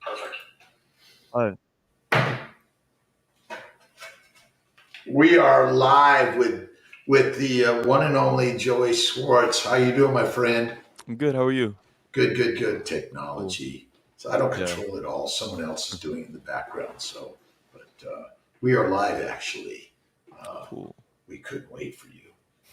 Perfect. Hi. We are live with the one and only Jeoy Schwartz. How you doing, my friend? I'm good. How are you? Good, good, good. Cool. Technology. So I don't Yeah. control it all. Someone else is doing it in the background. So, but we are live actually. Uh, Cool. we couldn't wait for you,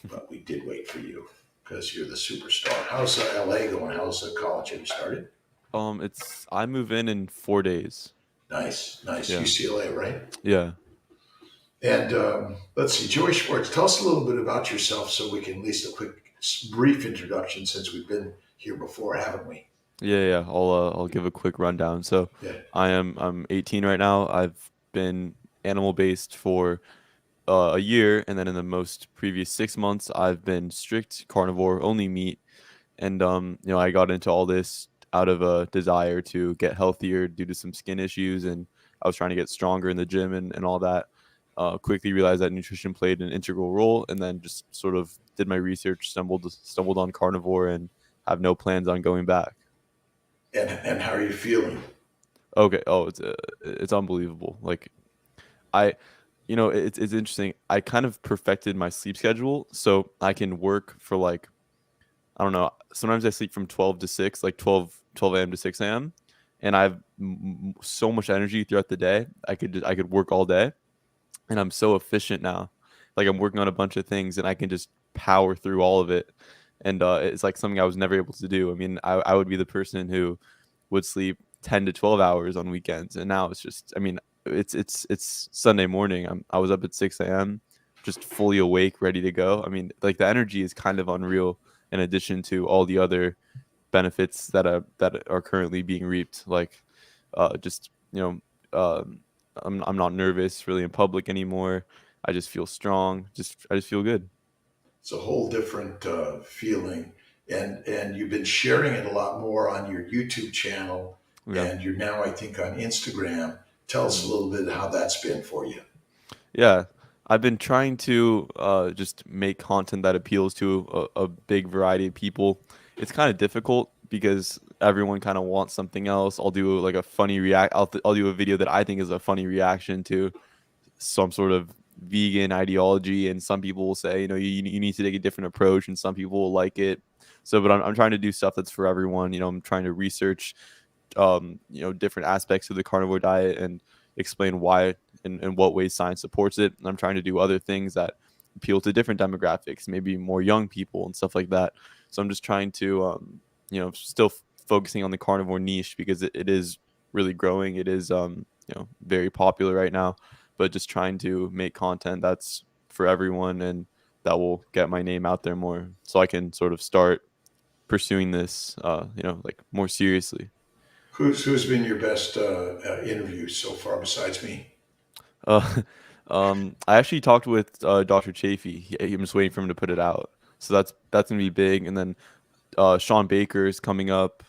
but we did wait for you because you're the superstar. How's LA going? How's college? Have you started? It's I move in 4 days. Nice, nice. Yeah. UCLA, right? Yeah. And let's see, Joey Schwartz, tell us a little bit about yourself so we can at least a quick, brief introduction since we've been here before, haven't we? Yeah. I'll give a quick rundown. So, Yeah. I'm 18 right now. I've been animal based for a year, and then in the most previous 6 months, I've been strict carnivore, only meat. And I got into all this out of a desire to get healthier due to some skin issues, and I was trying to get stronger in the gym and all that. Quickly realized that nutrition played an integral role, and then just sort of did my research, stumbled on carnivore, and have no plans on going back. And how are you feeling? Okay. Oh, it's unbelievable. Like I, it's interesting. I kind of perfected my sleep schedule, so I can work for like I don't know. Sometimes I sleep from 12 to 6, like 12 a.m. to 6 a.m. And I have so much energy throughout the day. I could work all day, and I'm so efficient now. Like I'm working on a bunch of things, and I can just power through all of it. And it's like something I was never able to do. I mean, I would be the person who would sleep 10 to 12 hours on weekends, and now it's just. I mean, it's Sunday morning. I was up at 6 a.m. just fully awake, ready to go. I mean, like the energy is kind of unreal. In addition to all the other benefits that are currently being reaped, like just I'm not nervous really in public anymore. I just feel strong. I just feel good. It's a whole different feeling. And you've been sharing it a lot more on your YouTube channel, Yeah. and you're now, I think, on Instagram. Tell us a Mhm. little bit how that's been for you. Yeah. I've been trying to just make content that appeals to a big variety of people. It's kind of difficult because everyone kind of wants something else. I'll do like a funny react. I'll do a video that I think is a funny reaction to some sort of vegan ideology, and some people will say, you need to take a different approach, and some people will like it. So, but I'm trying to do stuff that's for everyone. I'm trying to research different aspects of the carnivore diet and explain why and what ways science supports it. And I'm trying to do other things that appeal to different demographics, maybe more young people and stuff like that. So I'm just trying to still focusing on the carnivore niche because it is really growing. It is very popular right now, but just trying to make content that's for everyone and that will get my name out there more so I can sort of start pursuing this like more seriously. Who's been your best interview so far besides me? Uh, I actually talked with Dr. Chafee. I'm just waiting for him to put it out. So that's gonna be big. And then Sean Baker is coming up.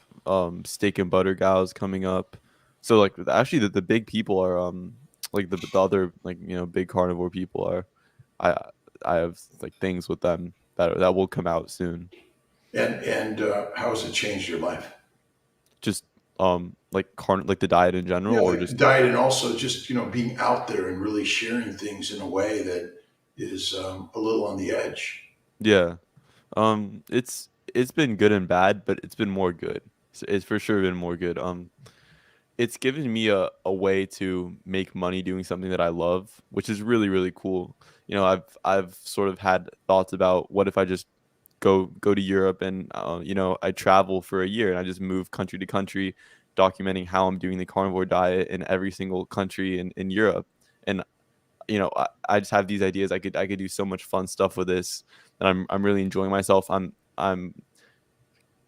Steak and Butter Gal is coming up. So like actually the big people are like the other like big carnivore people are. I I have like things with them that will come out soon. And how has it changed your life? Just like the diet in general, Yeah, or like just diet, and also just being out there and really sharing things in a way that is a little on the edge. yeah. It's been good and bad, but it's been more good. It's for sure been more good. It's given me a way to make money doing something that I love, which is really really cool. I've sort of had thoughts about what if I just go to Europe and I travel for a year and I just move country to country, documenting how I'm doing the carnivore diet in every single country in Europe. And I just have these ideas. I could do so much fun stuff with this, and I'm really enjoying myself. I'm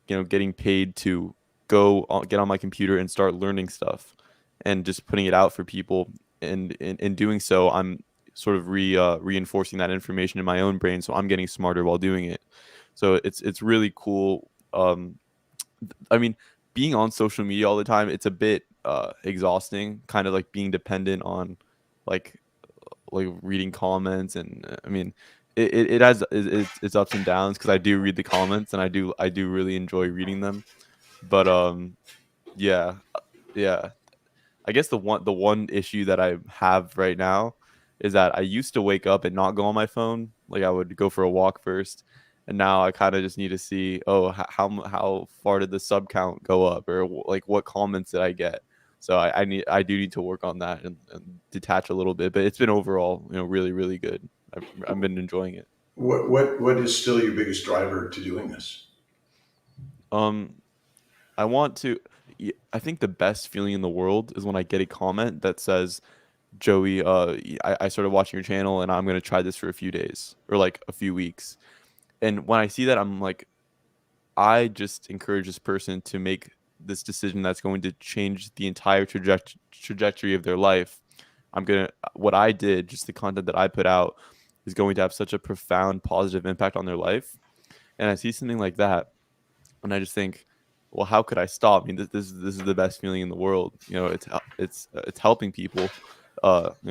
getting paid to get on my computer and start learning stuff, and just putting it out for people. And in doing so, I'm sort of reinforcing that information in my own brain, so I'm getting smarter while doing it. So it's really cool. I mean, being on social media all the time, it's a bit exhausting. Kind of like being dependent on like reading comments, and I mean it has its ups and downs because I do read the comments and I do really enjoy reading them, but yeah, yeah, I guess the one issue that I have right now is that I used to wake up and not go on my phone. Like I would go for a walk first, and now I kind of just need to see, oh, how far did the sub count go up, or like what comments did I get. So I do need to work on that and detach a little bit. But it's been overall, really really good. I've been enjoying it. What is still your biggest driver to doing this? Um, I want to. I think the best feeling in the world is when I get a comment that says, "Joey, I started watching your channel and I'm gonna try this for a few days or like a few weeks." And when I see that, I'm like, I just encourage this person to make this decision that's going to change the entire trajectory of their life. What I did, just the content that I put out, is going to have such a profound positive impact on their life. And I see something like that, and I just think, well, how could I stop? I mean, this is the best feeling in the world. It's helping people.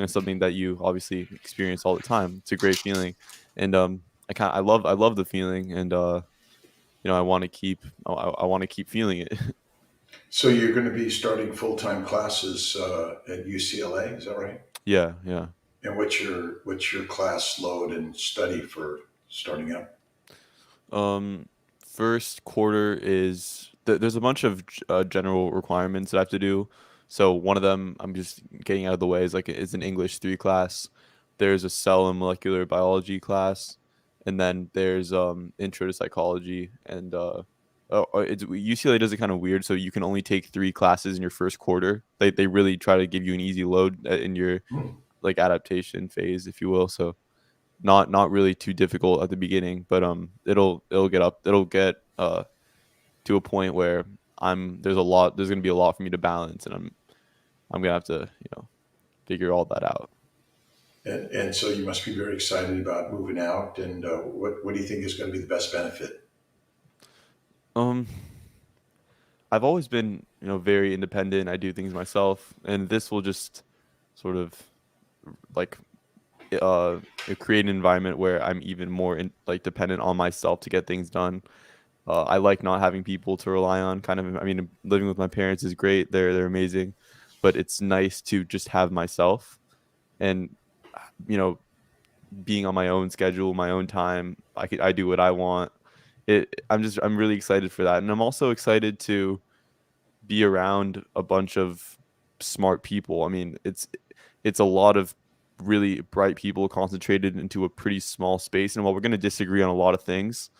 Something that you obviously experience all the time. It's a great feeling, and I love the feeling, and I want to keep feeling it. So you're going to be starting full-time classes at UCLA, is that right? Yeah, yeah. And what's your class load and study for starting out? Um, First quarter is there's a bunch of general requirements that I have to do. So one of them I'm just getting out of the way is an English 3 class. There's a cell and molecular biology class, and then there's intro to psychology and UCLA does it kind of weird. So you can only take 3 classes in your first quarter. They really try to give you an easy load in your Hmm. like adaptation phase, if you will. So not really too difficult at the beginning, but it'll get to a point where there's gonna be a lot for me to balance, and I'm gonna have to figure all that out. And so you must be very excited about moving out. And what do you think is going to be the best benefit? Um, I've always been very independent. I do things myself, and this will just sort of like uh create an environment where I'm even more dependent on myself to get things done. I like not having people to rely on. Kind of, I mean, living with my parents is great. They're amazing, but it's nice to just have myself and you know being on my own schedule, my own time. I do what I want. I'm really excited for that, and I'm also excited to be around a bunch of smart people. I mean, it's a lot of really bright people concentrated into a pretty small space, and while we're going to disagree on a lot of things,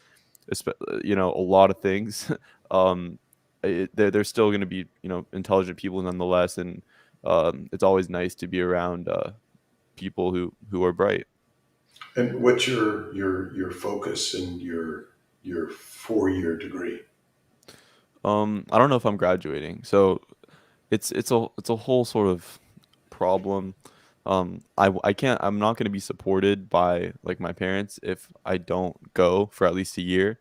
a lot of things. um, they're still going to be intelligent people nonetheless, and it's always nice to be around people who are bright. And what's your focus and your 4-year degree? I don't know if I'm graduating, so it's a whole sort of problem. I can't. I'm not going to be supported by like my parents if I don't go for at least a year.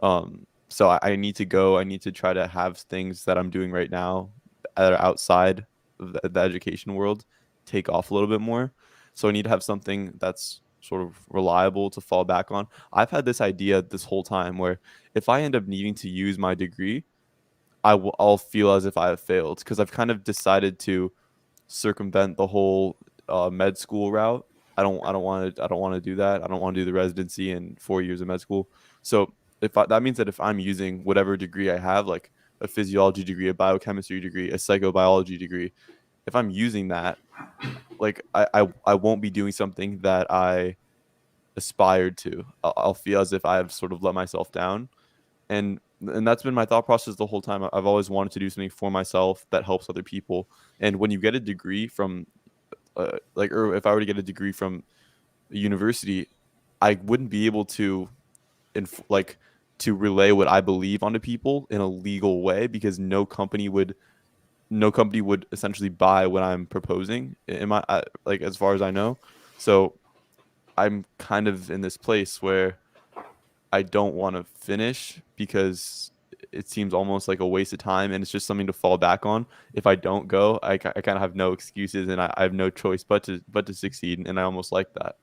So I need to go. I need to try to have things that I'm doing right now that are outside of the education world take off a little bit more. So I need to have something that's sort of reliable to fall back on. I've had this idea this whole time where if I end up needing to use my degree, I'll feel as if I have failed because I've kind of decided to circumvent the whole med school route. I don't want to do that. I don't want to do the residency and 4 years of med school. So that means that if I'm using whatever degree I have, like a physiology degree, a biochemistry degree, a psychobiology degree, if I'm using that, like I won't be doing something that I aspired to. I'll feel as if I've sort of let myself down, and that's been my thought process the whole time. I've always wanted to do something for myself that helps other people. And when you get a degree from or if I were to get a degree from a university, I wouldn't be able to like to relay what I believe onto people in a legal way because no company would essentially buy what I'm proposing. Am I like as far as I know? So I'm kind of in this place where I don't want to finish because it seems almost like a waste of time and it's just something to fall back on. If I don't go, I kind of have no excuses and I have no choice but to succeed. And I almost like that.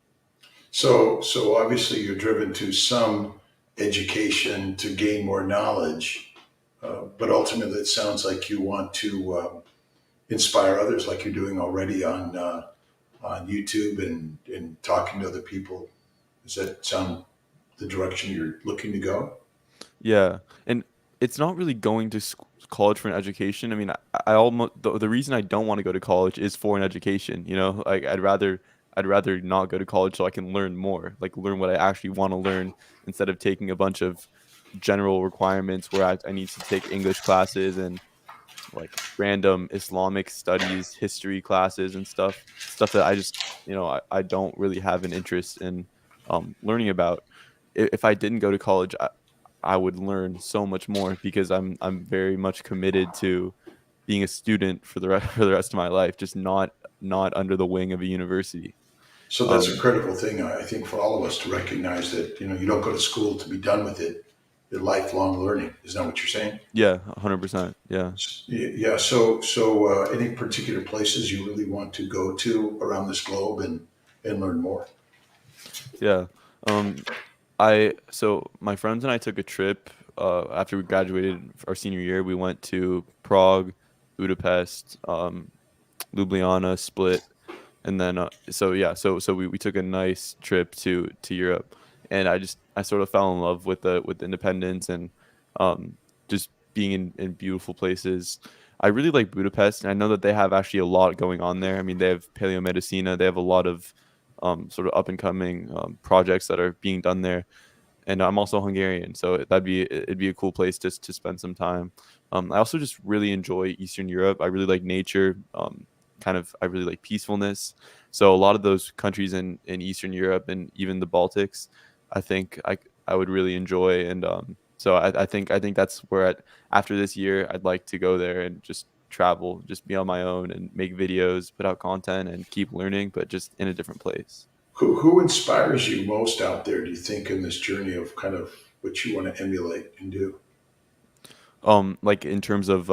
So obviously you're driven to some education to gain more knowledge, but ultimately it sounds like you want to inspire others like you're doing already on YouTube and talking to other people. Does that sound the direction you're looking to go? Yeah, and it's not really going to college for an education. I mean, I almost the reason I don't want to go to college is for an education. You know, like I'd rather not go to college so I can learn more, like learn what I actually want to learn instead of taking a bunch of general requirements where I need to take English classes and like random Islamic studies, history classes and stuff that I just, I don't really have an interest in learning about. If I didn't go to college, I would learn so much more because I'm very much committed to being a student for the rest for the rest of my life, just not under the wing of a university. So that's a Um, critical thing, I think, for all of us to recognize that you don't go to school to be done with it. You're lifelong learning. Isn't that what you're saying? yeah, 100%. Yeah. Yeah. So any particular places you really want to go to around this globe and learn more? Yeah. Um, so my friends and I took a trip after we graduated our senior year. We went to Prague, Budapest, Ljubljana, Split, and then we took a nice trip to Europe, and I sort of fell in love with independence and um, just being in beautiful places. I really like Budapest, and I know that they have actually a lot going on there. I mean, they have Paleomedicina, they have a lot of sort of up and coming projects that are being done there, and I'm also Hungarian, so it'd be a cool place to spend some time. I also just really enjoy Eastern Europe. I really like nature. I really like peacefulness. So a lot of those countries in Eastern Europe and even the Baltics, I think I would really enjoy. And so I think that's where after this year I'd like to go there and just travel, just be on my own and make videos, put out content, and keep learning, but just in a different place. Who inspires you most out there? Do you think in this journey of kind of what you want to emulate and do? Like in terms of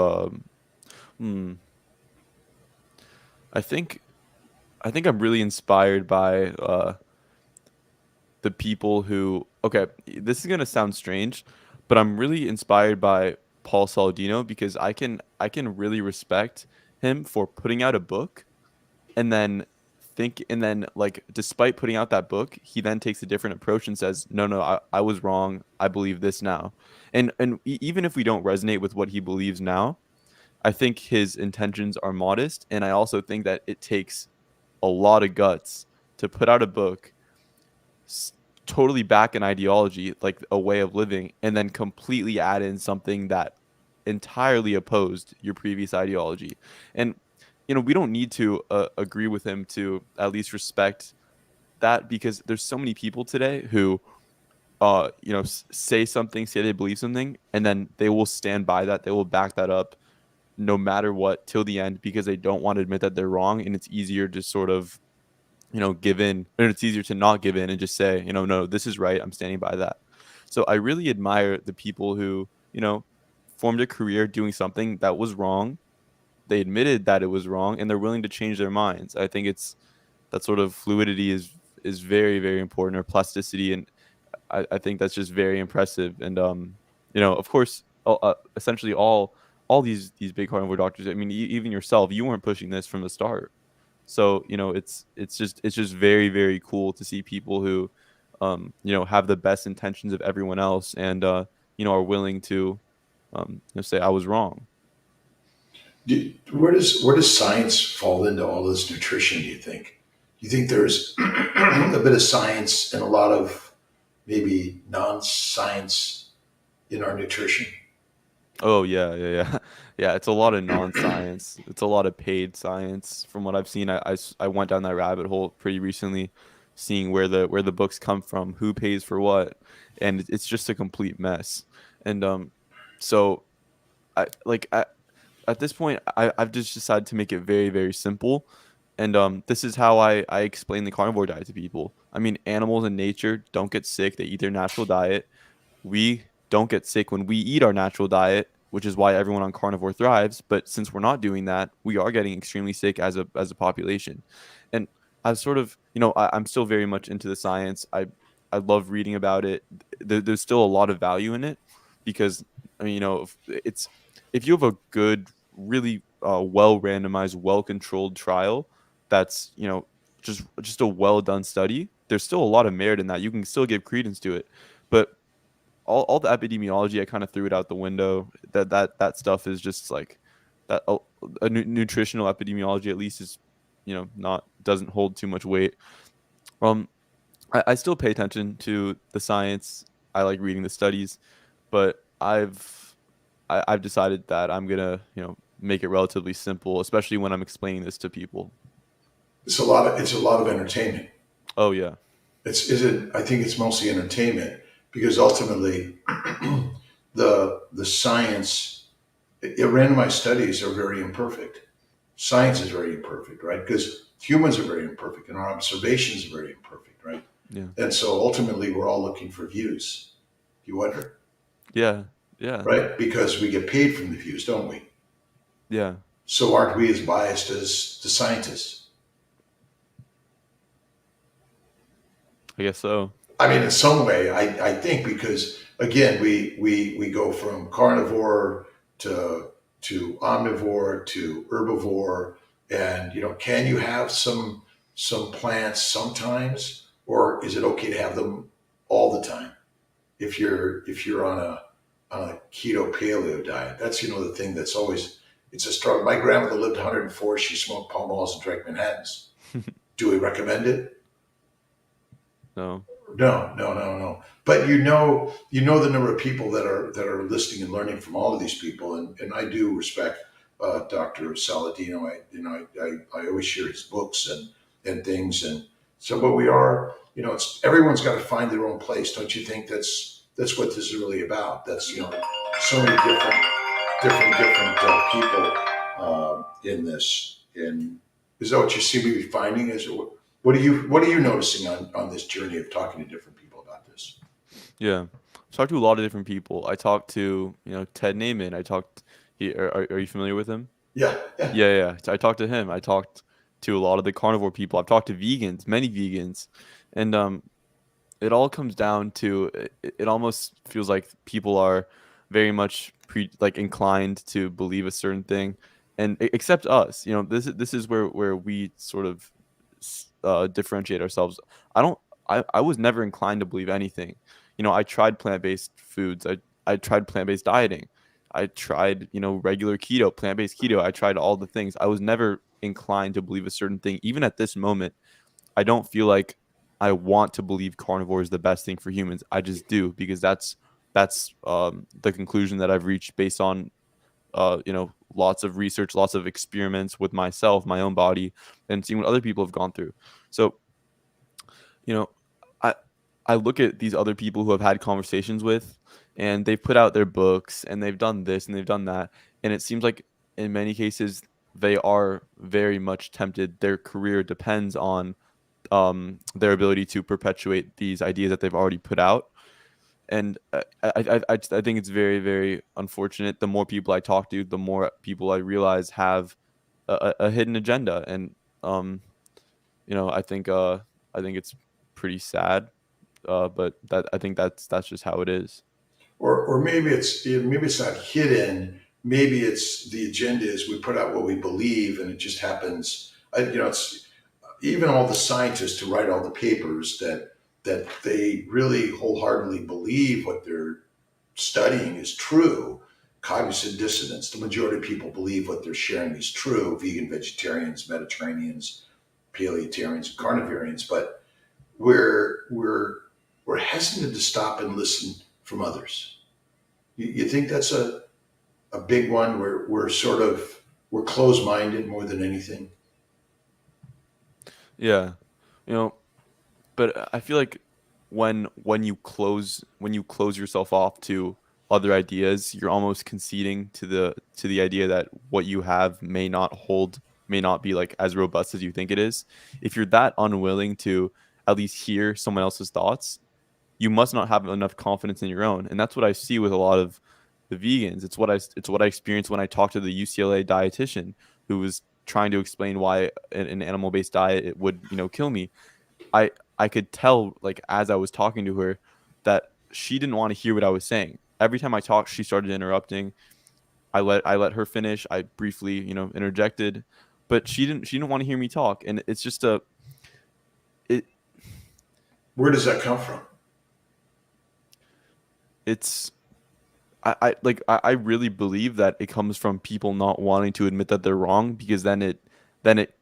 hmm, I think I think I'm really inspired by the people who. Okay, this is gonna sound strange, but I'm really inspired by Paul Saladino because I can really respect him for putting out a book and then like despite putting out that book, he then takes a different approach and says, no, no, I was wrong. I believe this now. And even if we don't resonate with what he believes now, I think his intentions are modest, and I also think that it takes a lot of guts to put out a book, s- totally back an ideology, like a way of living, and then completely add in something that entirely opposed your previous ideology. And we don't need to agree with him to at least respect that, because there's so many people today who say they believe something, and then they will stand by that, they will back that up no matter what till the end, because they don't want to admit that they're wrong, and it's easier to sort of give in, and it's easier to not give in and just say, no, this is right, I'm standing by that. So I really admire the people who formed a career doing something that was wrong. They admitted that it was wrong, and they're willing to change their minds. I think it's that sort of fluidity is very, very important, or plasticity, and I think that's just very impressive. And of course, essentially all these big carnivore doctors. I mean, even yourself, you weren't pushing this from the start. So it's just very, very cool to see people who have the best intentions of everyone else, and are willing to say I was wrong. Where does science fall into all this nutrition? Do you think? Do you think there's a bit of science and a lot of maybe non-science in our nutrition? Oh yeah, yeah, yeah, yeah. It's a lot of non-science. It's a lot of paid science. From what I've seen, I went down that rabbit hole pretty recently, seeing where the books come from, who pays for what, and it's just a complete mess. And so I like at this point, I've just decided to make it very, very simple. And this is how I explain the carnivore diet to people. I mean, animals in nature don't get sick. They eat their natural diet. We don't get sick when we eat our natural diet, which is why everyone on carnivore thrives. But since we're not doing that, we are getting extremely sick as a population. And I sort of, I'm still very much into the science. I love reading about it. There's still a lot of value in it because I mean, if you have a good, really well randomized, well controlled trial that's, just a well done study, there's still a lot of merit in that. You can still give credence to it, but all the epidemiology, I kind of threw it out the window. That stuff is just like that. Nutritional epidemiology, at least, is, not, doesn't hold too much weight. Um, I still pay attention to the science. I like reading the studies, but I've decided that I'm gonna, make it relatively simple, especially when I'm explaining this to people. It's a lot of entertainment. Oh yeah, I think it's mostly entertainment because ultimately the science, randomized studies are very imperfect. Science is very imperfect, right? Because humans are very imperfect and our observations are very imperfect, right? yeah, And so ultimately we're all looking for views. You wonder, yeah, yeah, right? Because we get paid from the views, don't we? yeah. So aren't we as biased as the scientists? I guess so. I mean, in some way, I think because again, we go from carnivore to omnivore to herbivore, and can you have some plants sometimes, or is it okay to have them all the time? If you're on a keto paleo diet, that's the thing that's always it's a struggle. My grandmother lived 104. She smoked Pall Malls and drank Manhattans. Do we recommend it? No. No, no, no, no. But the number of people that are listening and learning from all of these people, and I do respect Dr. Saladino. I always share his books and things, and so. But we are, it's everyone's got to find their own place, don't you think? That's what this is really about. That's so many different people in this. And is that what you seem to be finding? What are you noticing on this journey of talking to different people about this? Yeah. I've talked to a lot of different people. I talked to, Ted Naiman. Are you familiar with him? Yeah, yeah. Yeah, yeah. I talked to him. I talked to a lot of the carnivore people. I've talked to vegans, many vegans. And it all comes down to it almost feels like people are very much like inclined to believe a certain thing, and except us. This is where we sort of differentiate ourselves. I don't I was never inclined to believe anything. I tried plant-based foods. I tried plant-based dieting. I tried, regular keto, plant-based keto. I tried all the things. I was never inclined to believe a certain thing. Even at this moment, I don't feel like I want to believe carnivore is the best thing for humans. I just do, because that's the conclusion that I've reached based on lots of research, lots of experiments with myself, my own body, and seeing what other people have gone through. So, you know, I I look at these other people who I've had conversations with, and they've put out their books and they've done this and they've done that, and it seems like in many cases they are very much tempted. Their career depends on their ability to perpetuate these ideas that they've already put out. And I think it's very, very unfortunate. The more people I talk to, the more people I realize have a hidden agenda. And I think it's pretty sad. But I think that's just how it is. Or maybe it's not hidden. Maybe it's the agenda is we put out what we believe, and it just happens. It's even all the scientists who write all the papers that they really wholeheartedly believe what they're studying is true. Cognitive dissonance. The majority of people believe what they're sharing is true. Vegan, vegetarians, Mediterraneans, paleotarians, and carnivarians, but we're we're hesitant to stop and listen from others. You think that's a big one where we're closed minded more than anything? Yeah, you know, but I feel like when you close yourself off to other ideas, you're almost conceding to the idea that what you have may not be like as robust as you think it is. If you're that unwilling to at least hear someone else's thoughts, you must not have enough confidence in your own. And that's what I see with a lot of the vegans. It's what I experienced when I talked to the UCLA dietitian who was trying to explain why an animal-based diet it would, kill me. I could tell, like, as I was talking to her, that she didn't want to hear what I was saying. Every time I talked, she started interrupting. I let her finish. I briefly, interjected, but she didn't want to hear me talk, and it's just a it Where does that come from? it's I really believe that it comes from people not wanting to admit that they're wrong, because then it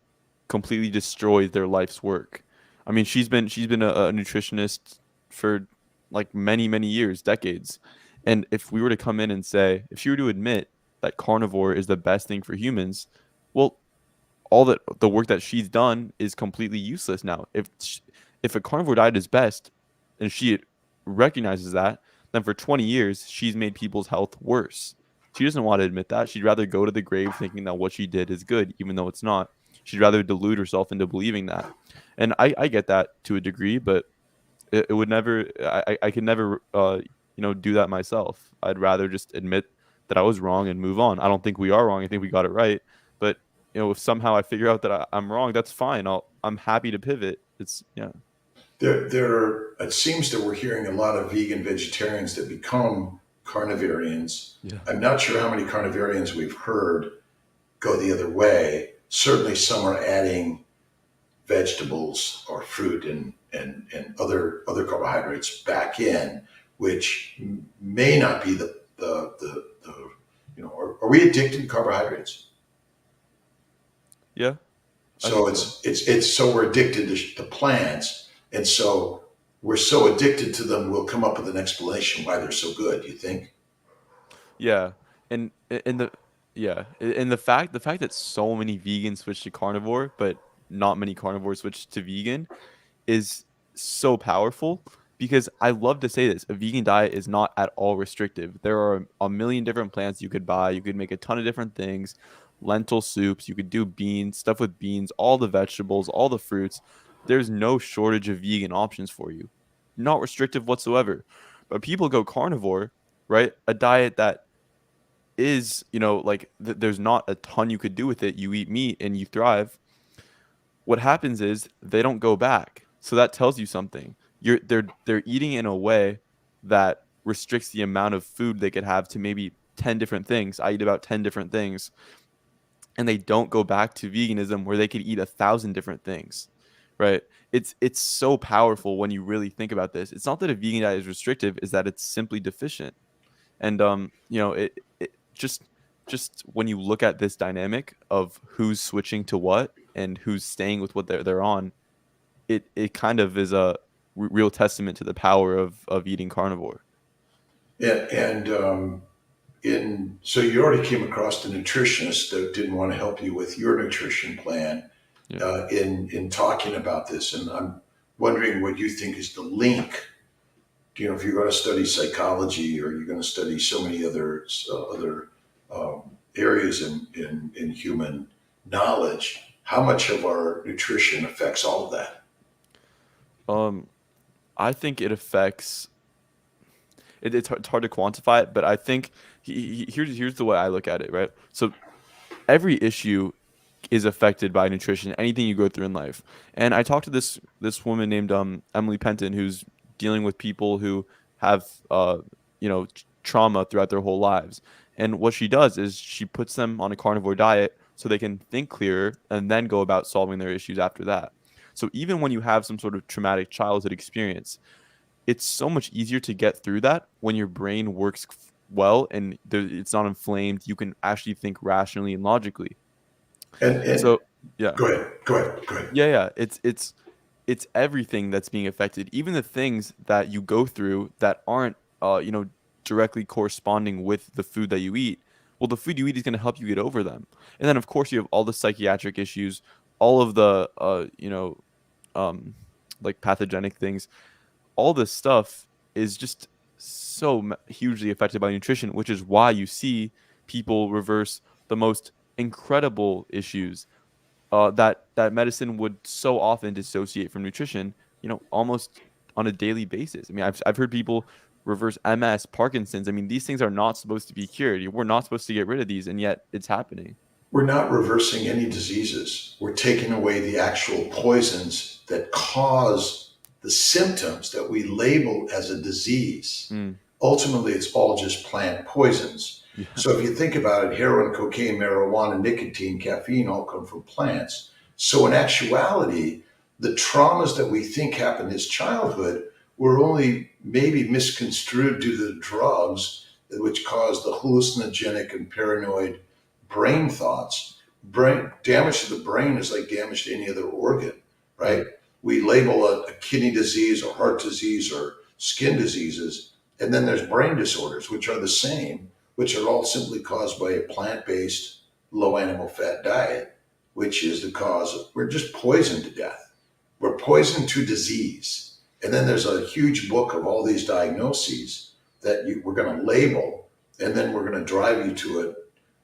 completely destroys their life's work. I mean, she's been a nutritionist for like many years, decades. And if we were to come in and say, if she were to admit that carnivore is the best thing for humans, well, all that the work that she's done is completely useless now. If a carnivore diet is best, and she recognizes that, then for 20 years she's made people's health worse. She doesn't want to admit that. She'd rather go to the grave thinking that what she did is good, even though it's not. She'd rather delude herself into believing that. And I get that to a degree, but it would never. I could never do that myself. I'd rather just admit that I was wrong and move on. I don't think we are wrong. I think we got it right. But if somehow I figure out that I'm wrong, that's fine. I'm happy to pivot. It's yeah. It seems that we're hearing a lot of vegan vegetarians that become carnivarians. Yeah. I'm not sure how many carnivarians we've heard go the other way. Certainly, some are adding vegetables or fruit and other carbohydrates back in, which may not be the are we addicted to carbohydrates? Yeah, I So think so. it's so we're addicted to plants, and so we're so addicted to them. We'll come up with an explanation why they're so good. You think? Yeah, and the fact that so many vegans switch to carnivore, but not many carnivores switch to vegan, is so powerful, because I love to say this: a vegan diet is not at all restrictive. There are a million different plants you could buy. You could make a ton of different things, lentil soups. You could do beans, stuff with beans, all the vegetables, all the fruits. There's no shortage of vegan options for you. Not restrictive whatsoever. But people go carnivore, right? A diet that is, like there's not a ton you could do with it. You eat meat and you thrive. What happens is they don't go back. So that tells you something. They're eating in a way that restricts the amount of food they could have to maybe 10 different things. I eat about 10 different things, and they don't go back to veganism where they could eat 1,000 different things. Right? It's so powerful when you really think about this. It's not that a vegan diet is restrictive, is that it's simply deficient. And it just when you look at this dynamic of who's switching to what and who's staying with what they're on, it kind of is a real testament to the power of eating carnivore. And in so you already came across the nutritionist that didn't want to help you with your nutrition plan Yeah. in talking about this, and I'm wondering what you think is the link. If you're going to study psychology or you're going to study so many other areas in human knowledge, how much of our nutrition affects all of that? Um, I think it affects. It's hard to quantify it, but I think here's the way I look at it. Right. So every issue is affected by nutrition, anything you go through in life. And I talked to this woman named Emily Penton, who's dealing with people who have trauma throughout their whole lives. And what she does is she puts them on a carnivore diet so they can think clearer and then go about solving their issues after that. So even when you have some sort of traumatic childhood experience, it's so much easier to get through that when your brain works well and it's not inflamed. You can actually think rationally and logically. And So yeah, go ahead. yeah. It's everything that's being affected, even the things that you go through that aren't directly corresponding with the food that you eat. Well, the food you eat is going to help you get over them. And then of course you have all the psychiatric issues, all of the um like pathogenic things. All this stuff is just so hugely affected by nutrition, which is why you see people reverse the most incredible issues that medicine would so often dissociate from nutrition, almost on a daily basis. I mean, I've heard people reverse MS, Parkinson's. I mean, these things are not supposed to be cured. We're not supposed to get rid of these, and yet it's happening. We're not reversing any diseases. We're taking away the actual poisons that cause the symptoms that we label as a disease. Mm, Ultimately, it's all just plant poisons. Yeah. So if you think about it, heroin, cocaine, marijuana, nicotine, caffeine all come from plants. So in actuality, the traumas that we think happened in his childhood were only maybe misconstrued due to the drugs, which caused the hallucinogenic and paranoid brain thoughts. Brain damage to the brain is like damage to any other organ, right? Mm. We label a kidney disease or heart disease or skin diseases, and then there's brain disorders, which are the same, which are all simply caused by a plant based, low animal fat diet, which is the cause of, we're just poisoned to death. We're poisoned to disease. And then there's a huge book of all these diagnoses that we're going to label, and then we're going to drive you to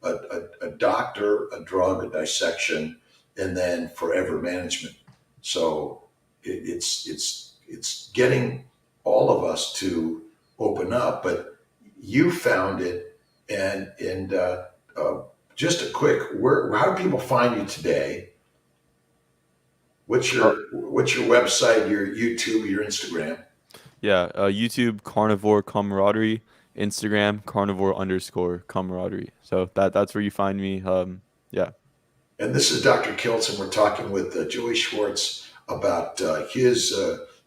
a doctor, a drug, a dissection, and then forever management. So it's getting all of us to open up, but you found it, and just a quick, where how do people find you today? What's your website, your YouTube, your Instagram? Yeah, YouTube carnivore camaraderie, Instagram carnivore underscore camaraderie. So that's where you find me. Yeah. And this is Dr. Kiltz, and we're talking with Jeoy Schwartz about his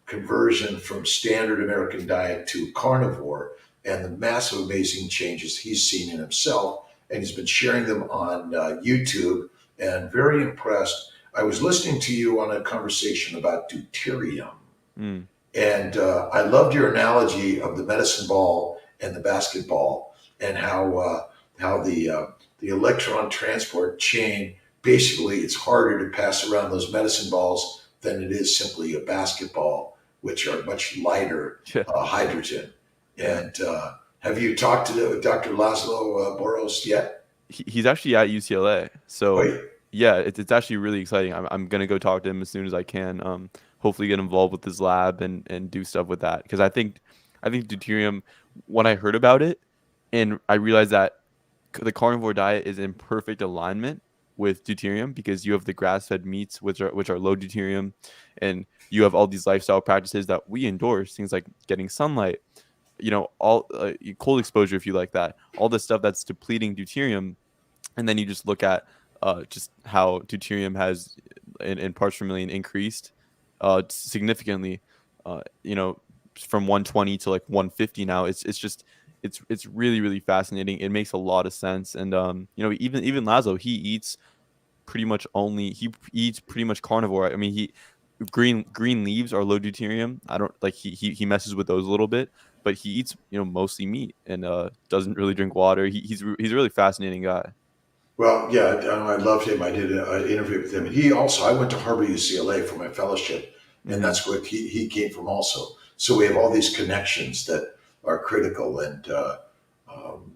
conversion from standard American diet to carnivore and the massive, amazing changes he's seen in himself. And he's been sharing them on YouTube, and very impressed. I was listening to you on a conversation about deuterium, Mm. and I loved your analogy of the medicine ball and the basketball, and how the electron transport chain, basically it's harder to pass around those medicine balls than it is simply a basketball, which are much lighter Yeah. hydrogen. Yeah. And have you talked to Dr. Laszlo Boros yet? He's actually at UCLA. Oh, So yeah. yeah, it's actually really exciting. I'm gonna go talk to him as soon as I can. Hopefully get involved with his lab and do stuff with that because I think deuterium. When I heard about it, and I realized that the carnivore diet is in perfect alignment with deuterium because you have the grass-fed meats which are low deuterium, and you have all these lifestyle practices that we endorse, things like getting sunlight, all cold exposure if you like that, all the stuff that's depleting deuterium, and then you just look at just how deuterium has in parts per million increased significantly, uh, you know, from 120 to like 150 now. It's just it's really really fascinating. It makes a lot of sense, and even Lazo, he eats pretty much carnivore. I mean, he green leaves are low deuterium. I don't like he messes with those a little bit, but he eats mostly meat and doesn't really drink water. He's a really fascinating guy. Well, yeah, I loved him. I did an interview with him. And he also, I went to Harvard UCLA for my fellowship, and Hmm. that's what he came from also. So we have all these connections that are critical, and um,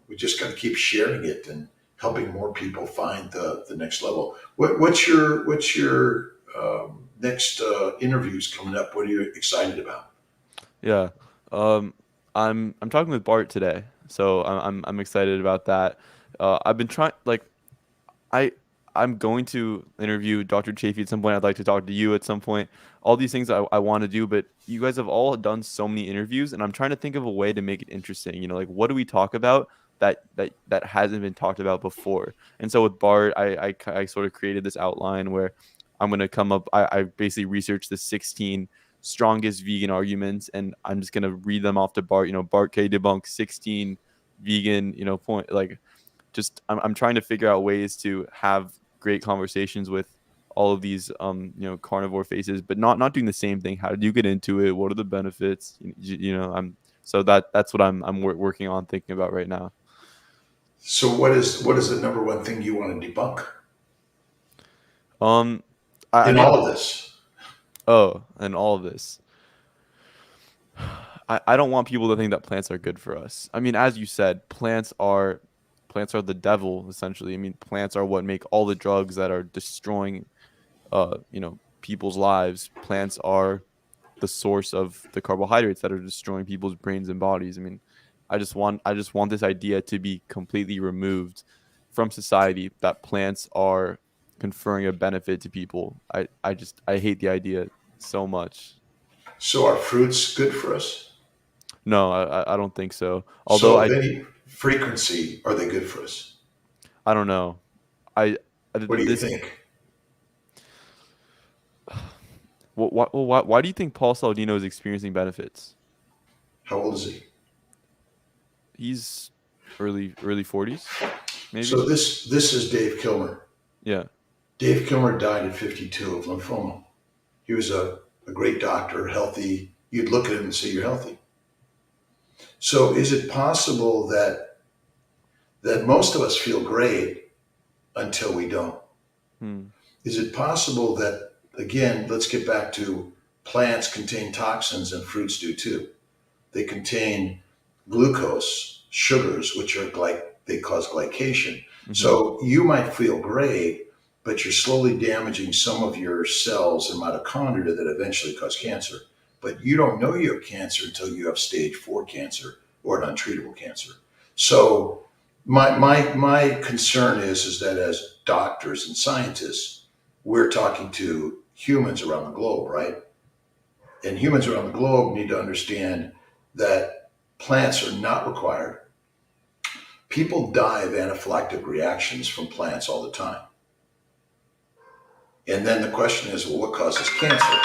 we just got to keep sharing it and helping more people find the next level. What's your next interviews coming up? What are you excited about? Yeah. Um, I'm talking with Bart today, so I'm excited about that. I've been trying like I I'm going to interview Dr. Chafee at some point. I'd like to talk to you at some point. All these things I want to do, but you guys have all done so many interviews, and I'm trying to think of a way to make it interesting. Like what do we talk about that hasn't been talked about before? And so with Bart, I sort of created this outline where I'm gonna come up. I basically researched the 16 strongest vegan arguments, and I'm just gonna read them off to Bart. Bart K debunk 16 vegan, point like just I'm trying to figure out ways to have great conversations with all of these carnivore faces, but not doing the same thing. How do you get into it? What are the benefits? I'm so that's what I'm working on thinking about right now. So what is the number one thing you want to debunk um I in mean, all of this? and all of this, I don't want people to think that plants are good for us. I mean, as you said, plants are the devil essentially. I mean, plants are what make all the drugs that are destroying people's lives. Plants are the source of the carbohydrates that are destroying people's brains and bodies. I mean, I just want this idea to be completely removed from society, that plants are conferring a benefit to people. I hate the idea so much. So are fruits good for us? No, I don't think so. Although So I if any frequency are they good for us? I don't know. I What do you this think? why do you think Paul Saladino is experiencing benefits? How old is he? He's early 40s, maybe. So this is Dave Kilmer. Yeah. Dave Kilmer died at 52 of lymphoma. He was a great doctor, healthy. You'd look at him and say you're healthy. So is it possible that most of us feel great until we don't? Hmm. Is it possible that, again, let's get back to plants contain toxins and fruits do too? They contain glucose, sugars, which are they cause glycation. Mm-hmm. So you might feel great, but you're slowly damaging some of your cells and mitochondria that eventually cause cancer. But you don't know you have cancer until you have stage 4 cancer or an untreatable cancer. So my concern is that as doctors and scientists, we're talking to humans around the globe, right? And humans around the globe need to understand that plants are not required. People die of anaphylactic reactions from plants all the time. And then the question is, well, what causes cancer?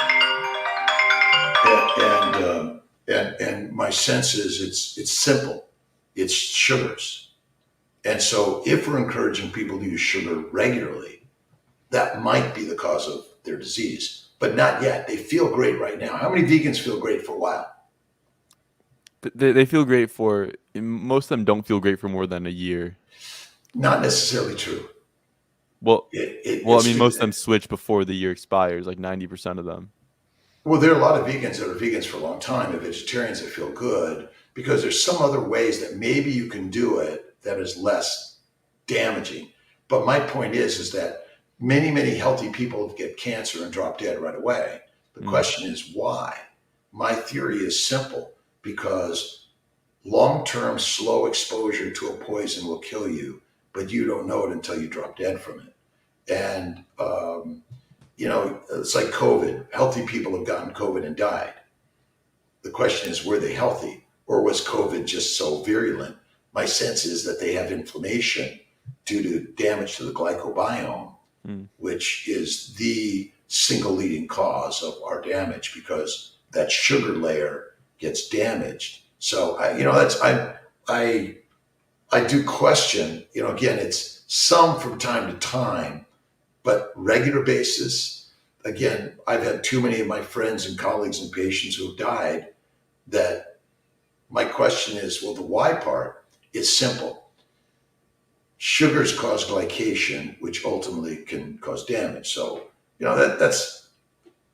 And my sense is it's simple. It's sugars. And so if we're encouraging people to use sugar regularly, that might be the cause of their disease, but not yet. They feel great right now. How many vegans feel great for a while? They feel great for most of them don't feel great for more than a year. Not necessarily true. Well, It, it, well, I it's mean, most of them switch before the year expires, like 90% of them. Well, there are a lot of vegans that are vegans for a long time and vegetarians that feel good because there's some other ways that maybe you can do it that is less damaging. But my point is that many healthy people get cancer and drop dead right away. The Mm. question is why? My theory is simple because long-term slow exposure to a poison will kill you, but you don't know it until you drop dead from it. And it's like COVID. Healthy people have gotten COVID and died. The question is, were they healthy or was COVID just so virulent? My sense is that they have inflammation due to damage to the glycobiome, Mm. which is the single leading cause of our damage because that sugar layer gets damaged. So I do question. Again, it's some from time to time, but regular basis. Again, I've had too many of my friends and colleagues and patients who have died that my question is, well, the why part is simple. Sugars cause glycation, which ultimately can cause damage. So, that's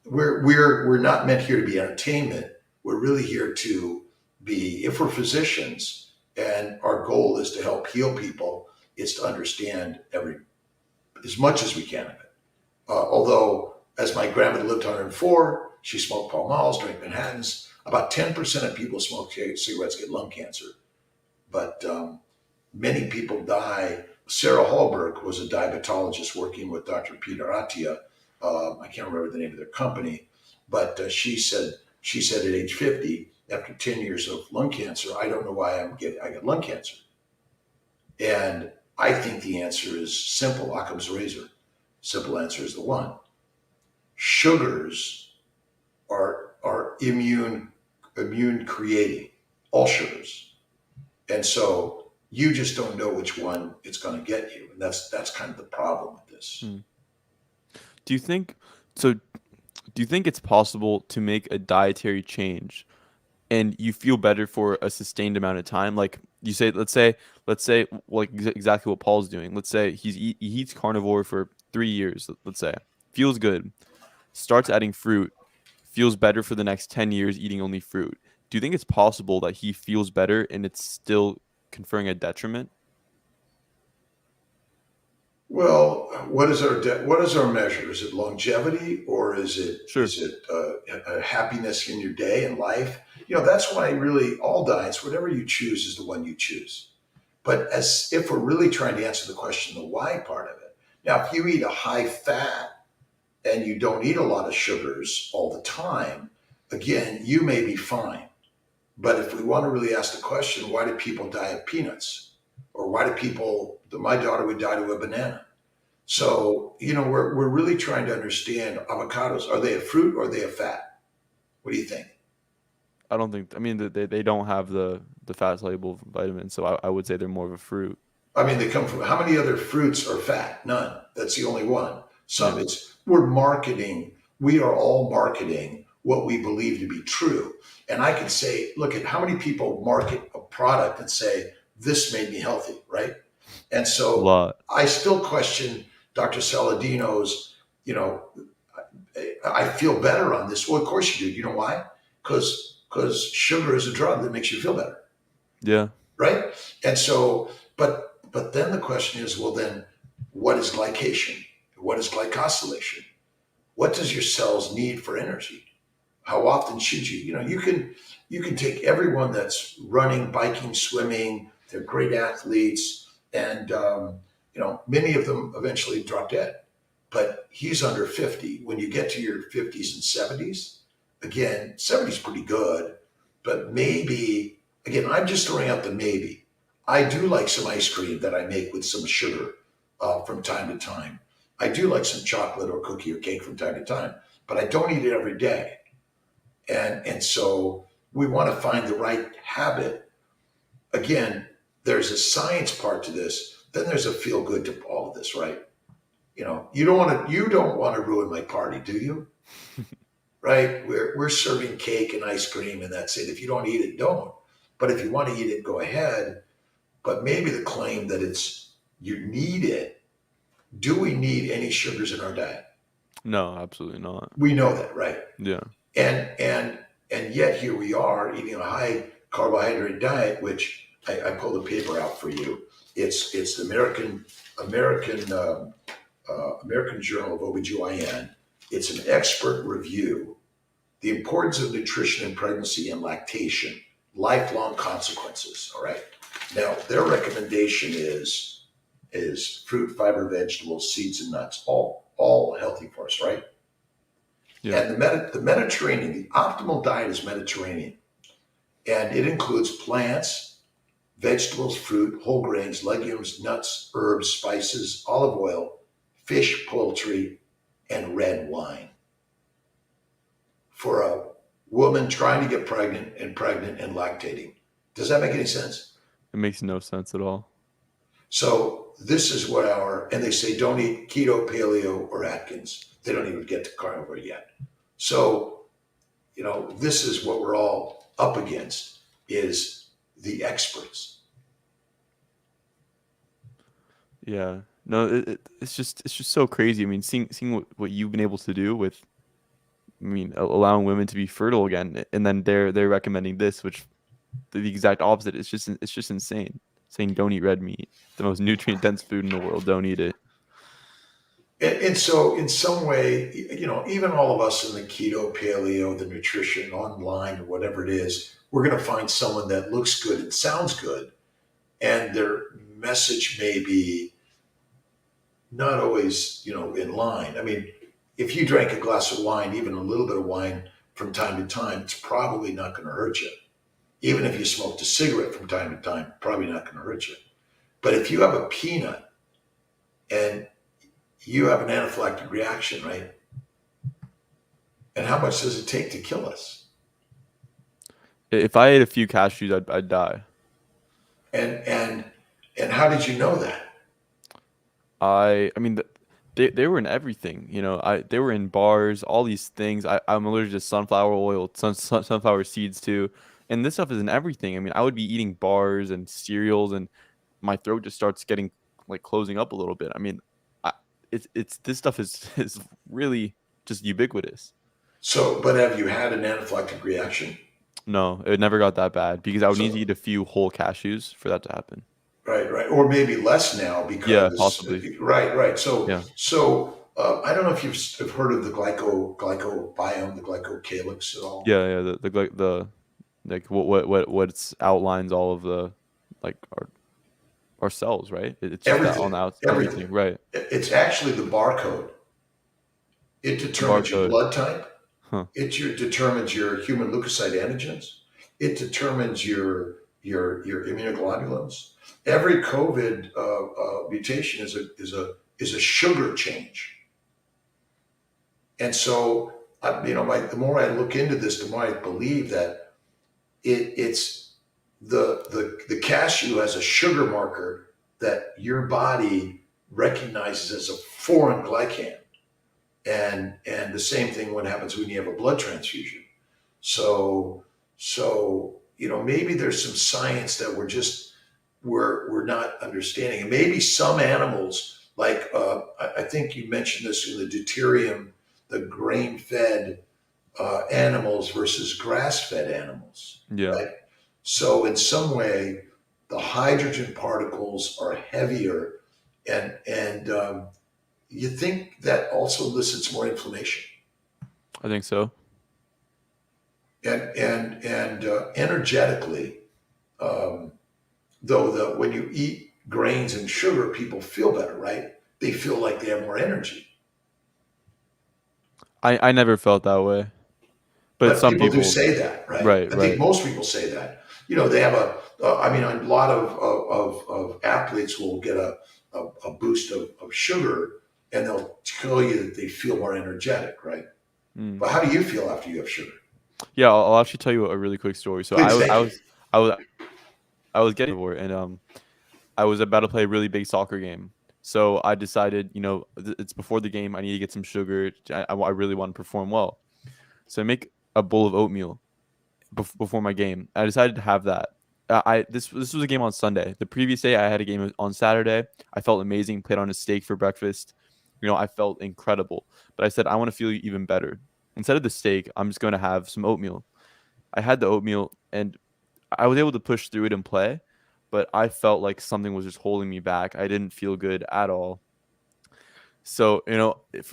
we're not meant here to be entertainment. We're really here to be, if we're physicians and our goal is to help heal people, it's to understand as much as we can of it. Although, as my grandmother lived 104, she smoked Pall Malls, drank Manhattans. About 10% of people smoke cigarettes get lung cancer, but many people die. Sarah Hallberg was a diabetologist working with Dr. Peter Attia. I can't remember the name of their company, but she said at age 50, after 10 years of lung cancer, I don't know why I got lung cancer. And I think the answer is simple. Occam's razor. Simple answer is the one. Sugars are immune creating, all sugars. And so you just don't know which one it's going to get you. And that's kind of the problem with this. Mm. Do you think so? Do you think it's possible to make a dietary change and you feel better for a sustained amount of time? Like you say, let's say, like exactly what Paul's doing. Let's say he eats carnivore for 3 years. Let's say feels good, starts adding fruit, feels better for the next 10 years eating only fruit. Do you think it's possible that he feels better and it's still conferring a detriment? Well, what is our measure? Is it longevity or is it Sure. a happiness in your day and life? That's why really all diets, whatever you choose, is the one you choose. But as if we're really trying to answer the question, the why part of it. Now, if you eat a high fat and you don't eat a lot of sugars all the time, again, you may be fine. But if we want to really ask the question, why do people die of peanuts? Or why do people, my daughter would die to a banana. So, we're really trying to understand avocados. Are they a fruit or are they a fat? What do you think? I don't think. I mean, they don't have the fat soluble vitamins, so I would say they're more of a fruit. I mean, they come from how many other fruits are fat? None. That's the only one. Yeah, Some we're marketing. We are all marketing what we believe to be true. And I could say, look at how many people market a product and say, this made me healthy, right? And a so lot. I still question Dr. Saladino's, you know, I feel better on this. Well, of course you do. You know why? Because sugar is a drug that makes you feel better, Yeah. right? And so, but then the question is, well, then what is glycation? What is glycosylation? What does your cells need for energy? How often should you? You can take everyone that's running, biking, swimming. They're great athletes, and many of them eventually drop dead. But he's under 50. When you get to your 50s and 70s, again, 70 is pretty good, but maybe again, I'm just throwing out the maybe. I do like some ice cream that I make with some sugar from time to time. I do like some chocolate or cookie or cake from time to time, but I don't eat it every day. And so we want to find the right habit. Again, there's a science part to this. Then there's a feel good to all of this, right? You don't want to ruin my party, do you? Right? We're serving cake and ice cream, and that's it. If you don't eat it, don't. But if you want to eat it, go ahead. But maybe the claim that it's you need it. Do we need any sugars in our diet? No, absolutely not. We know that, right? Yeah. And yet here we are eating a high carbohydrate diet, which I pulled a paper out for you. It's the American Journal of OBGYN. It's an expert review, the importance of nutrition in pregnancy and lactation, lifelong consequences. All right. Now their recommendation is fruit, fiber, vegetables, seeds, and nuts, all healthy for us, right? Yeah. And the Mediterranean, the optimal diet is Mediterranean, and it includes plants, vegetables, fruit, whole grains, legumes, nuts, herbs, spices, olive oil, fish, poultry, and red wine. For a woman trying to get pregnant and lactating. Does that make any sense? It makes no sense at all. So this is what and they say don't eat keto, paleo, or Atkins. They don't even get to carnivore yet. So, this is what we're all up against is the experts. Yeah. No, it's just so crazy. I mean, seeing what you've been able to do with, I mean, allowing women to be fertile again, and then they're recommending this, which the exact opposite. It's just insane. Saying don't eat red meat, the most nutrient dense food in the world. Don't eat it. And so in some way, even all of us in the keto, paleo, the nutrition online or whatever it is, we're going to find someone that looks good and sounds good. And their message may be not always, in line. I mean, if you drank a glass of wine, even a little bit of wine from time to time, it's probably not going to hurt you. Even if you smoked a cigarette from time to time, probably not going to hurt you. But if you have a peanut and you have an anaphylactic reaction, right? And how much does it take to kill us? If I ate a few cashews, I'd die. And how did you know that? I mean, they were in everything. They were in bars, all these things. I'm allergic to sunflower oil, sunflower seeds too, and this stuff is in everything. I mean, I would be eating bars and cereals, and my throat just starts getting like closing up a little bit. I mean, I, it's this stuff is really just ubiquitous. So, but have you had an anaphylactic reaction? No, it never got that bad because I would need to So, eat a few whole cashews for that to happen. right, or maybe less now Yeah, because, possibly. right. So, Yeah. I don't know if you've heard of the glycobiome, the glycocalyps at all. Yeah. The like what's outlines all of the like our cells, right? It's just that on Everything, the outs everything. everything, right? It's actually the barcode. It The determines your barcode. blood type. Huh. Determines your human leukocyte antigens. It determines your immunoglobulins. Every COVID mutation is a sugar change, and so the more I look into this, the more I believe that it's the cashew has a sugar marker that your body recognizes as a foreign glycan, and the same thing what happens when you have a blood transfusion. So maybe there's some science that we're not understanding, and maybe some animals like I think you mentioned this in the deuterium, the grain fed animals versus grass fed animals, Yeah, right? So in some way, the hydrogen particles are heavier, and you think that also elicits more inflammation. I think so. And energetically, um, though, when you eat grains and sugar, people feel better, right? They feel like they have more energy. I never felt that way, but But some people do people, say that, right? right, I think right. most people say that. They have a lot of athletes will get a boost of sugar, and they'll tell you that they feel more energetic, right? Mm. But how do you feel after you have sugar? Yeah, I'll actually tell you a really quick story. So Please, thank you. I was getting over, and I was about to play a really big soccer game. So I decided, it's before the game. I need to get some sugar. I really want to perform well. So I make a bowl of oatmeal before my game. I decided to have that. This was a game on Sunday. The previous day, I had a game on Saturday. I felt amazing. Played on a steak for breakfast. I felt incredible. But I said I want to feel even better. Instead of the steak, I'm just going to have some oatmeal. I had the oatmeal, and I was able to push through it and play. But I felt like something was just holding me back. I didn't feel good at all. So,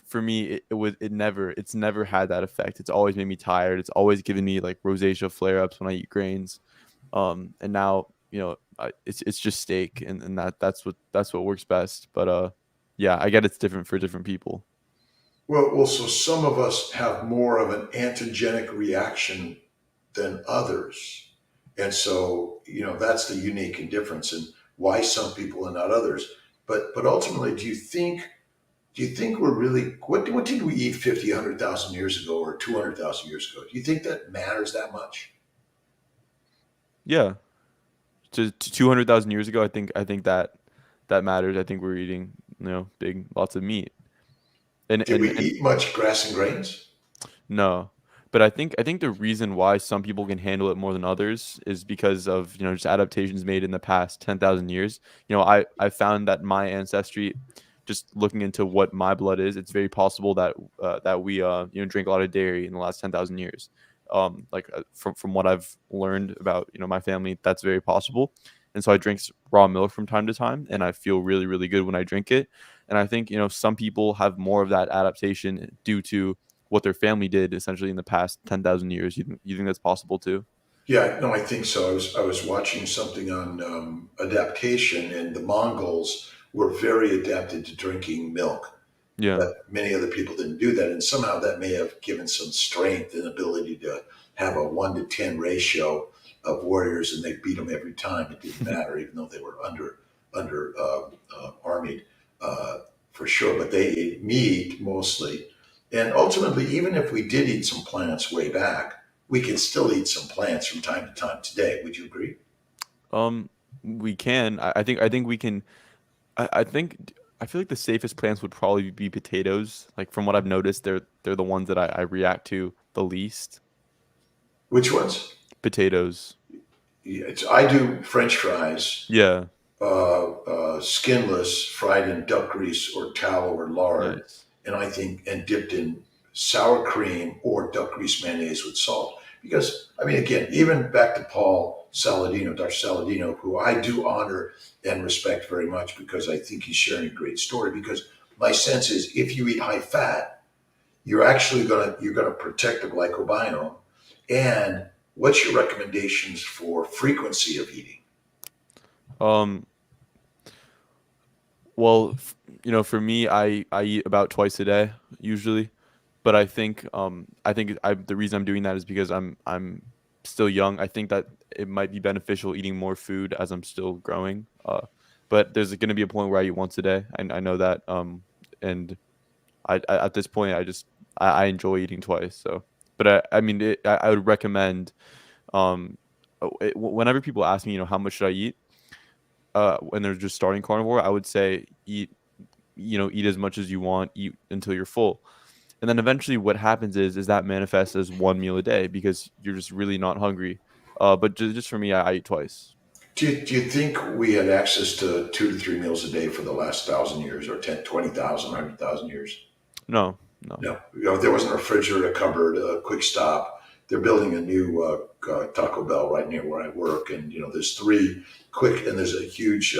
for me, it's never had that effect. It's always made me tired. It's always given me like rosacea flare ups when I eat grains. And now, it's just steak, and that's what works best. But yeah, I get it's different for different people. So some of us have more of an antigenic reaction than others. And so, that's the unique difference in why some people and not others. But ultimately, do you think we're really what did we eat 50, 100,000 years ago or 200,000 years ago? Do you think that matters that much? Yeah, to 200,000 years ago, I think that matters. I think we're eating, big lots of meat, and Did we and and eat much grass and grains? no, but I think the reason why some people can handle it more than others is because of just adaptations made in the past 10,000 years. I found that my ancestry, just looking into what my blood is, it's very possible that we drink a lot of dairy in the last 10,000 years. Like from what I've learned about my family, that's very possible. And so I drink raw milk from time to time, and I feel really really good when I drink it. And I think some people have more of that adaptation due to what their family did essentially in the past 10,000 years. You think that's possible too? Yeah, no, I think so. I was watching something on adaptation, and the Mongols were very adapted to drinking milk, Yeah. but many other people didn't do that, and somehow that may have given some strength and ability to have a 1 to 10 ratio of warriors, and they beat them every time. It didn't matter, even though they were under armied for sure. But they ate meat mostly, and ultimately, even if we did eat some plants way back, we can still eat some plants from time to time today. Would you agree? Um, we can. I think we can. I think I feel like the safest plants would probably be potatoes. Like from what I've noticed, they're the ones that I react to the least. Which ones? Potatoes. Yeah, I do French fries, Yeah. skinless, fried in duck grease or tallow or lard, Nice. and I think and dipped in sour cream or duck grease mayonnaise with salt. Because I mean, again, even back to Paul Saladino, Dr. Saladino, who I do honor and respect very much because I think he's sharing a great story. Because my sense is, if you eat high fat, you're gonna protect the glycobiome. And what's your recommendations for frequency of eating? Um. Well, for me, I eat about twice a day usually, but I think the reason I'm doing that is because I'm still young, I think that it might be beneficial eating more food as I'm still growing. But there's going to be a point where I eat once a day. I know that. And I at this point, I enjoy eating twice. So, but I mean, I would recommend. Whenever people ask me, how much should I eat? When they're just starting carnivore, I would say eat as much as you want, eat until you're full. And then eventually what happens is that manifests as one meal a day because you're just really not hungry. But just for me, I eat twice. Do you think we had access to 2 to 3 meals a day for the last 1,000 years, or 10, 20,000, 100,000 years? No, no. No, there wasn't a refrigerator, a cupboard, a quick stop. They're building a new Taco Bell right near where I work, and there's three quick, and there's a huge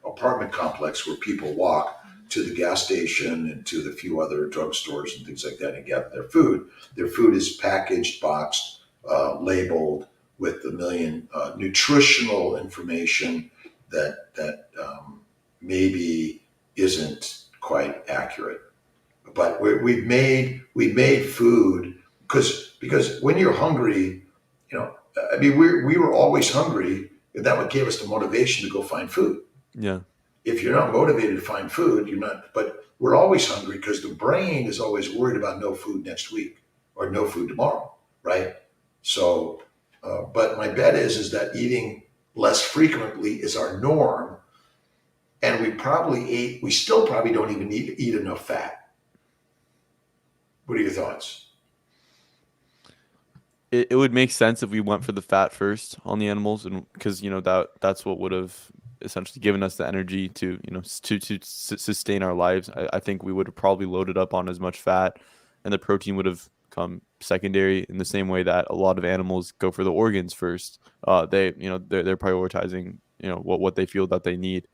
apartment complex where people walk to the gas station and to the few other drugstores and things like that and get their food. Their food is packaged, boxed, labeled with a million nutritional information that maybe isn't quite accurate. But we've made food because when you're hungry, I mean, we were always hungry, and that what gave us the motivation to go find food. Yeah. If you're not motivated to find food, you're not. But we're always hungry because the brain is always worried about no food next week or no food tomorrow, right? So, but my bet is that eating less frequently is our norm, and we still probably don't even eat enough fat. What are your thoughts? It would make sense if we went for the fat first on the animals, and because that's what would have essentially given us the energy to sustain our lives. I think we would have probably loaded up on as much fat, and the protein would have come secondary in the same way that a lot of animals go for the organs first. They're prioritizing what they feel that they need.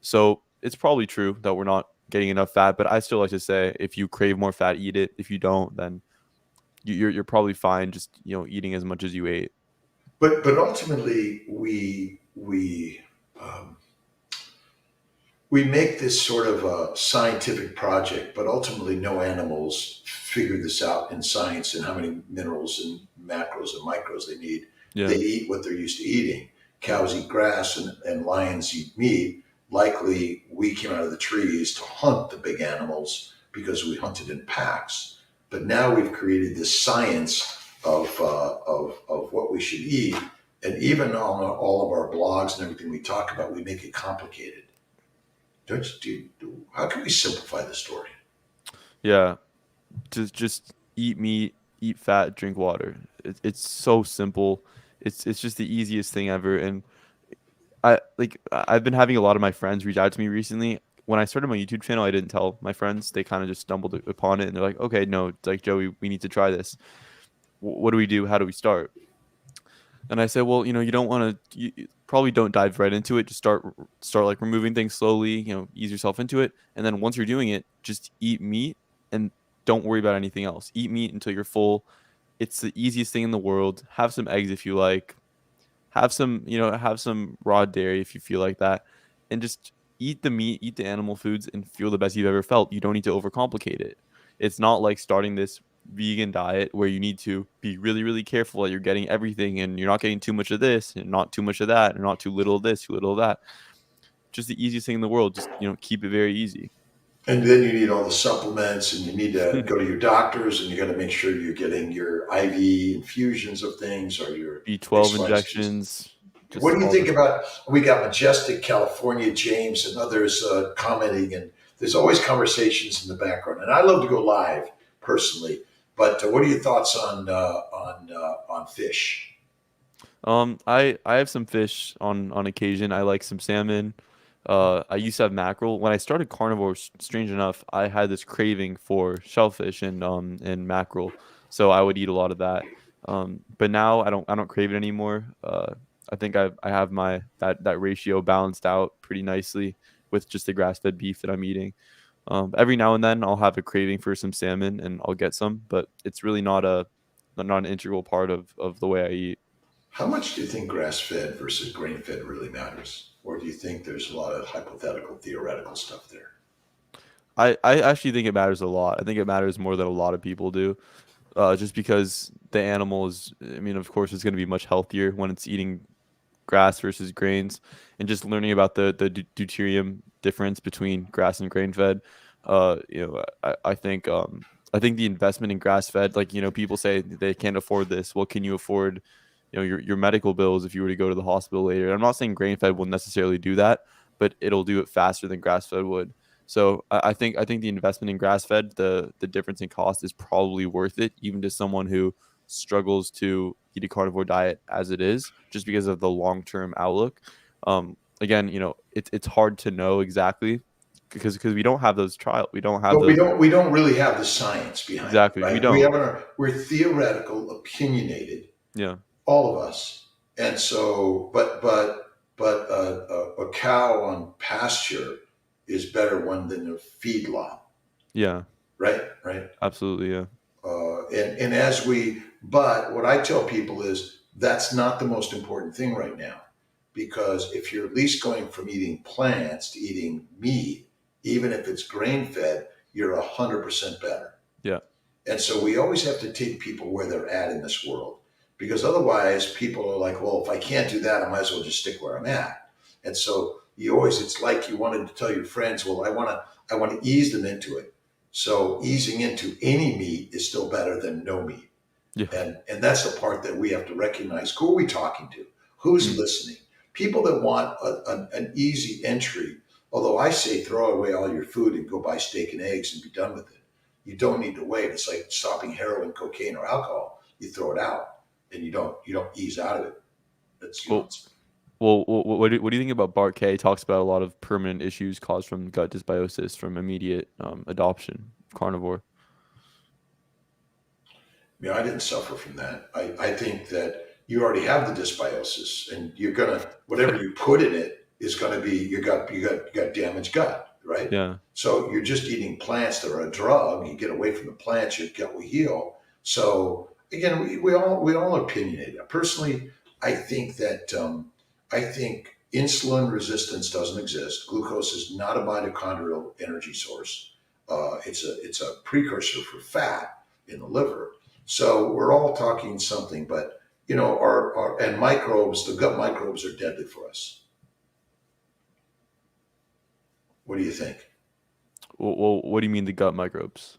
So it's probably true that we're not getting enough fat, but I still like to say if you crave more fat, eat it. If you don't, then you're probably fine just eating as much as you ate. But ultimately, um, we make this sort of a scientific project, but ultimately, no animals figure this out in science and how many minerals and macros and micros they need. They Yeah. eat what they're used to eating. Cows eat grass and lions eat meat. Likely, we came out of the trees to hunt the big animals because we hunted in packs. But now we've created this science of what we should eat. And even on all of our blogs and everything we talk about, we make it complicated. How can we simplify the story? Yeah. Just eat meat, eat fat, drink water. It's so simple. It's just the easiest thing ever. And I've been having a lot of my friends reach out to me recently. When I started my YouTube channel, I didn't tell my friends. They kind of just stumbled upon it, and they're like, "Okay, no, it's like Joey, we need to try this. What do we do? How do we start?" And I said, "Well, you don't want to. You probably don't dive right into it. Just start like removing things slowly. Ease yourself into it, and then once you're doing it, just eat meat and don't worry about anything else. Eat meat until you're full. It's the easiest thing in the world. Have some eggs if you like. Have some raw dairy if you feel like that, and just eat the meat, eat the animal foods, and feel the best you've ever felt. You don't need to overcomplicate it. It's not like starting this vegan diet where you need to be really, really careful that you're getting everything and you're not getting too much of this and not too much of that and not too little of this, too little of that. Just the easiest thing in the world. Just keep it very easy. And then you need all the supplements, and you need to go to your doctors, and you got to make sure you're getting your IV infusions of things or your B12 XYZ. injections, What just do you all think the about? We got Majestic, California, James, and others commenting, and there's always conversations in the background. And I love to go live personally, but what are your thoughts on fish? I have some fish on occasion. I like some salmon. I used to have mackerel. When I started carnivore, strange enough, I had this craving for shellfish and mackerel, so I would eat a lot of that. But now I don't crave it anymore. I think I have my that ratio balanced out pretty nicely with just the grass-fed beef that I'm eating. Every now and then I'll have a craving for some salmon and I'll get some, but it's really not an integral part of the way I eat. How much do you think grass-fed versus grain-fed really matters, or do you think there's a lot of hypothetical, theoretical stuff there? I actually think it matters a lot. I think it matters more than a lot of people do. just because the animal is, I mean, of course, it's going to be much healthier when it's eating grass versus grains, and just learning about the deuterium difference between grass and grain fed. I think the investment in grass fed, like, people say they can't afford this. Well, can you afford, your medical bills if you were to go to the hospital later? And I'm not saying grain fed will necessarily do that, but it'll do it faster than grass fed would. So I think the investment in grass fed, the difference in cost is probably worth it, even to someone who struggles to eat a carnivore diet as it is, just because of the long term outlook. Again, it's hard to know exactly because we don't have those we don't have But we those don't really have the science behind it, exactly. We right? We don't. have we're theoretical, opinionated, Yeah. all of us. And so, but a cow on pasture is better one than a feedlot, Yeah. right? Right. Absolutely. Yeah. And as we, but what I tell people is that's not the most important thing right now, because if you're at least going from eating plants to eating meat, even if it's grain fed, you're 100% better. Yeah. And so we always have to take people where they're at in this world, because otherwise people are like, well, if I can't do that, I might as well just stick where I'm at. And so you always, it's like you wanted to tell your friends, well, I want to ease them into it. So easing into any meat is still better than no meat. Yeah. And that's the part that we have to recognize. Who are we talking to? Who's Mm. listening? People that want an easy entry. Although I say throw away all your food and go buy steak and eggs and be done with it. You don't need to wait. It's like stopping heroin, cocaine, or alcohol. You throw it out, and you don't ease out of it. That's Well, what do you think about Bart K? Talks about a lot of permanent issues caused from gut dysbiosis from immediate adoption of carnivore. I didn't suffer from that. I think that you already have the dysbiosis, and you're gonna whatever you put in it is gonna be you got damaged gut, right? Yeah. So you're just eating plants that are a drug. You get away from the plants, your gut will heal. So again, we all opinionated. Personally, I think that I think insulin resistance doesn't exist. Glucose is not a mitochondrial energy source. It's a precursor for fat in the liver. So we're all talking something, but our and microbes, the gut microbes are deadly for us. What do you think? Well, what do you mean the gut microbes?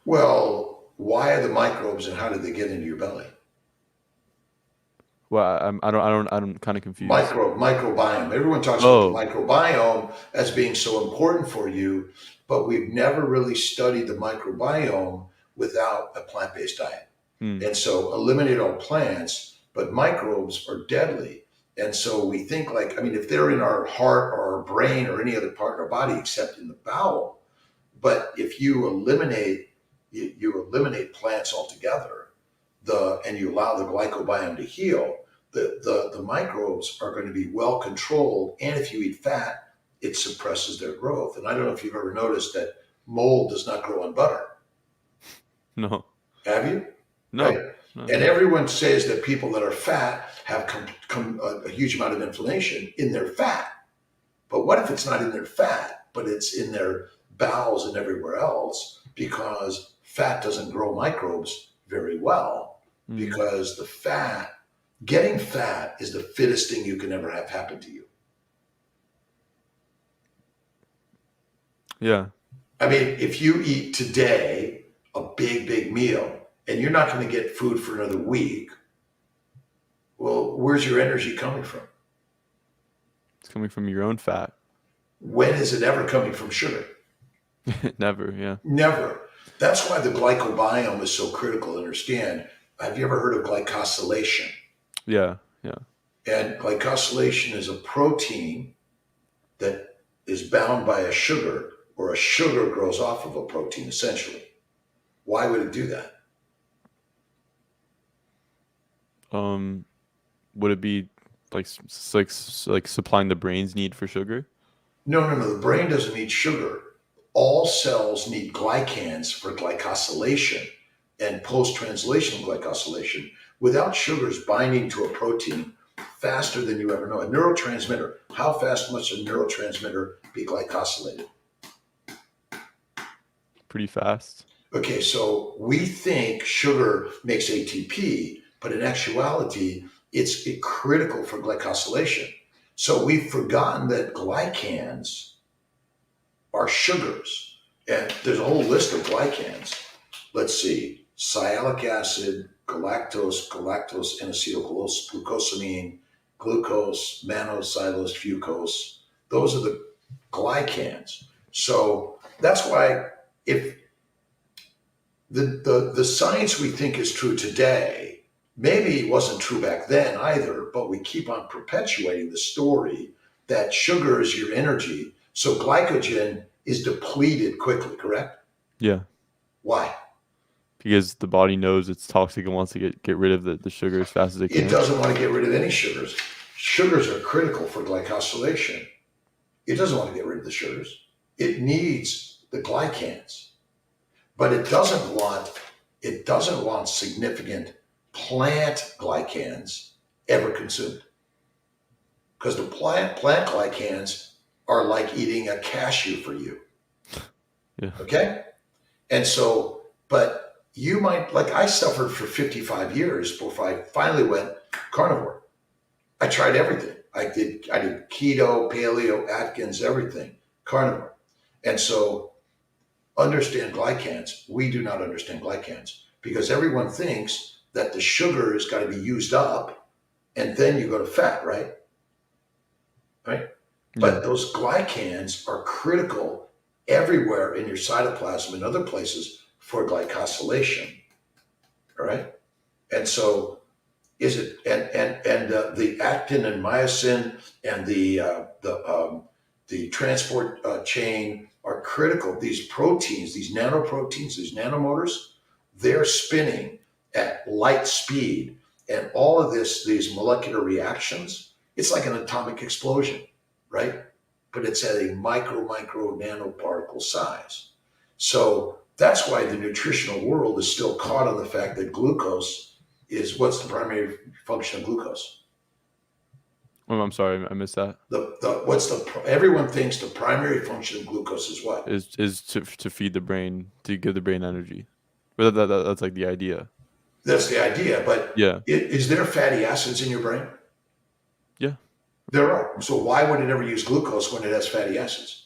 Well, why are the microbes and how did they get into your belly? Well, I'm kind of confused. Microbiome. Everyone talks about the Oh. microbiome as being so important for you, but we've never really studied the microbiome without a plant-based diet. Hmm. And so eliminate all plants, but microbes are deadly. And so we think like, if they're in our heart or our brain or any other part of our body except in the bowel, but if you eliminate plants altogether, and you allow the glycobiome to heal, the microbes are going to be well controlled. And if you eat fat, it suppresses their growth. And I don't know if you've ever noticed that mold does not grow on butter. No. Have you? Right? No. No. And No. everyone says that people that are fat have a huge amount of inflammation in their fat. But what if it's not in their fat, but it's in their bowels and everywhere else? Because fat doesn't grow microbes very well. Hmm. Because getting fat is the fittest thing you can ever have happen to you. Yeah. If you eat today a big, big meal and you're not going to get food for another week, well, where's your energy coming from? It's coming from your own fat. When is it ever coming from sugar? Never. Yeah. Never. That's why the glycobiome is so critical to understand. Have you ever heard of glycosylation? Yeah. Yeah. And glycosylation is a protein that is bound by a sugar, or a sugar grows off of a protein, essentially. Why would it do that? Um. Would it be like supplying the brain's need for sugar? No, no, no. The brain doesn't need sugar. All cells need glycans for glycosylation and post-translational glycosylation. Without sugars binding to a protein faster than you ever know, a neurotransmitter, how fast must a neurotransmitter be glycosylated? Pretty fast. Okay, so we think sugar makes ATP, but in actuality, it's critical for glycosylation. So we've forgotten that glycans are sugars. And there's a whole list of glycans. Let's see, sialic acid, galactose and acetylglucosamine, glucose, mannose, fucose. Those are the glycans. So that's why if the science we think is true today maybe it wasn't true back then either, but we keep on perpetuating the story that sugar is your energy. So glycogen is depleted quickly, correct? Yeah, Why? because the body knows it's toxic and wants to get rid of the sugar as fast as it It can. doesn't want to get rid of any sugars. Sugars are critical for glycosylation. It doesn't want to get rid of the sugars. It needs the glycans, but it doesn't want significant plant glycans ever consumed. Because the plant glycans are like eating a cashew for you. Yeah. Okay? And so, but you might, like I suffered for 55 years before I finally went carnivore. I tried everything. I did keto, paleo, Atkins, everything, carnivore. And so understand glycans. We do not understand glycans because everyone thinks that the sugar has got to be used up and then you go to fat, right? Right? Yeah. But those glycans are critical everywhere in your cytoplasm and other places for glycosylation. All right. And so is it and the actin and myosin and the transport chain are critical. These proteins, these nanoproteins, these nanomotors, they're spinning at light speed, and all of these molecular reactions, it's like an atomic explosion, right? But it's at a micro nanoparticle size. So that's why the nutritional world is still caught on the fact that glucose is what's the primary function of glucose? Oh, I'm sorry, I missed that. Everyone thinks the primary function of glucose is what? Is to feed the brain, to give the brain energy. But that's like the idea. That's the idea. But Yeah. is there fatty acids in your brain? Yeah. There are. So why would it ever use glucose when it has fatty acids?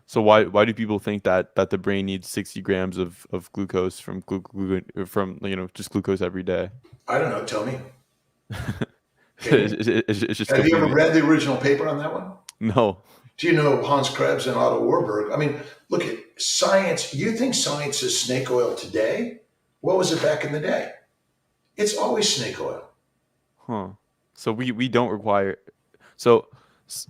So why do people think that the brain needs 60 grams of glucose from just glucose every day? I don't know. Tell me. Can you? It's just Have you ever completely read the original paper on that one? no. Do you know Hans Krebs and Otto Warburg? I mean, look at science. You think science is snake oil today? What was it back in the day? It's always snake oil. Huh. So we don't require so s-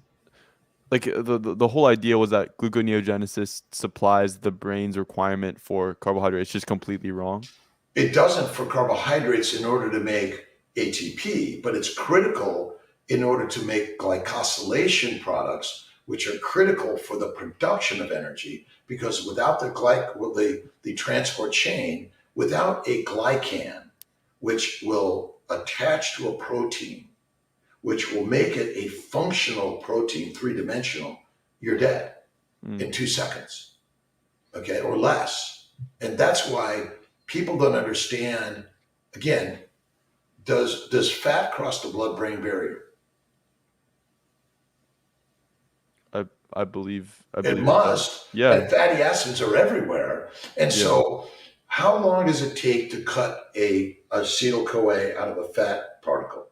like the whole idea was that gluconeogenesis supplies the brain's requirement for carbohydrates. Just completely wrong. It doesn't for carbohydrates in order to make ATP, but it's critical in order to make glycosylation products, which are critical for the production of energy. Because without the transport chain, without a glycan, which will attach to a protein, which will make it a functional protein, three-dimensional, you're dead Mm. in 2 seconds, okay, or less. And that's why people don't understand. Again, does fat cross the blood-brain barrier? I I It believe it does. must. Yeah. And fatty acids are everywhere. And Yeah. so, how long does it take to cut a acetyl CoA out of a fat particle?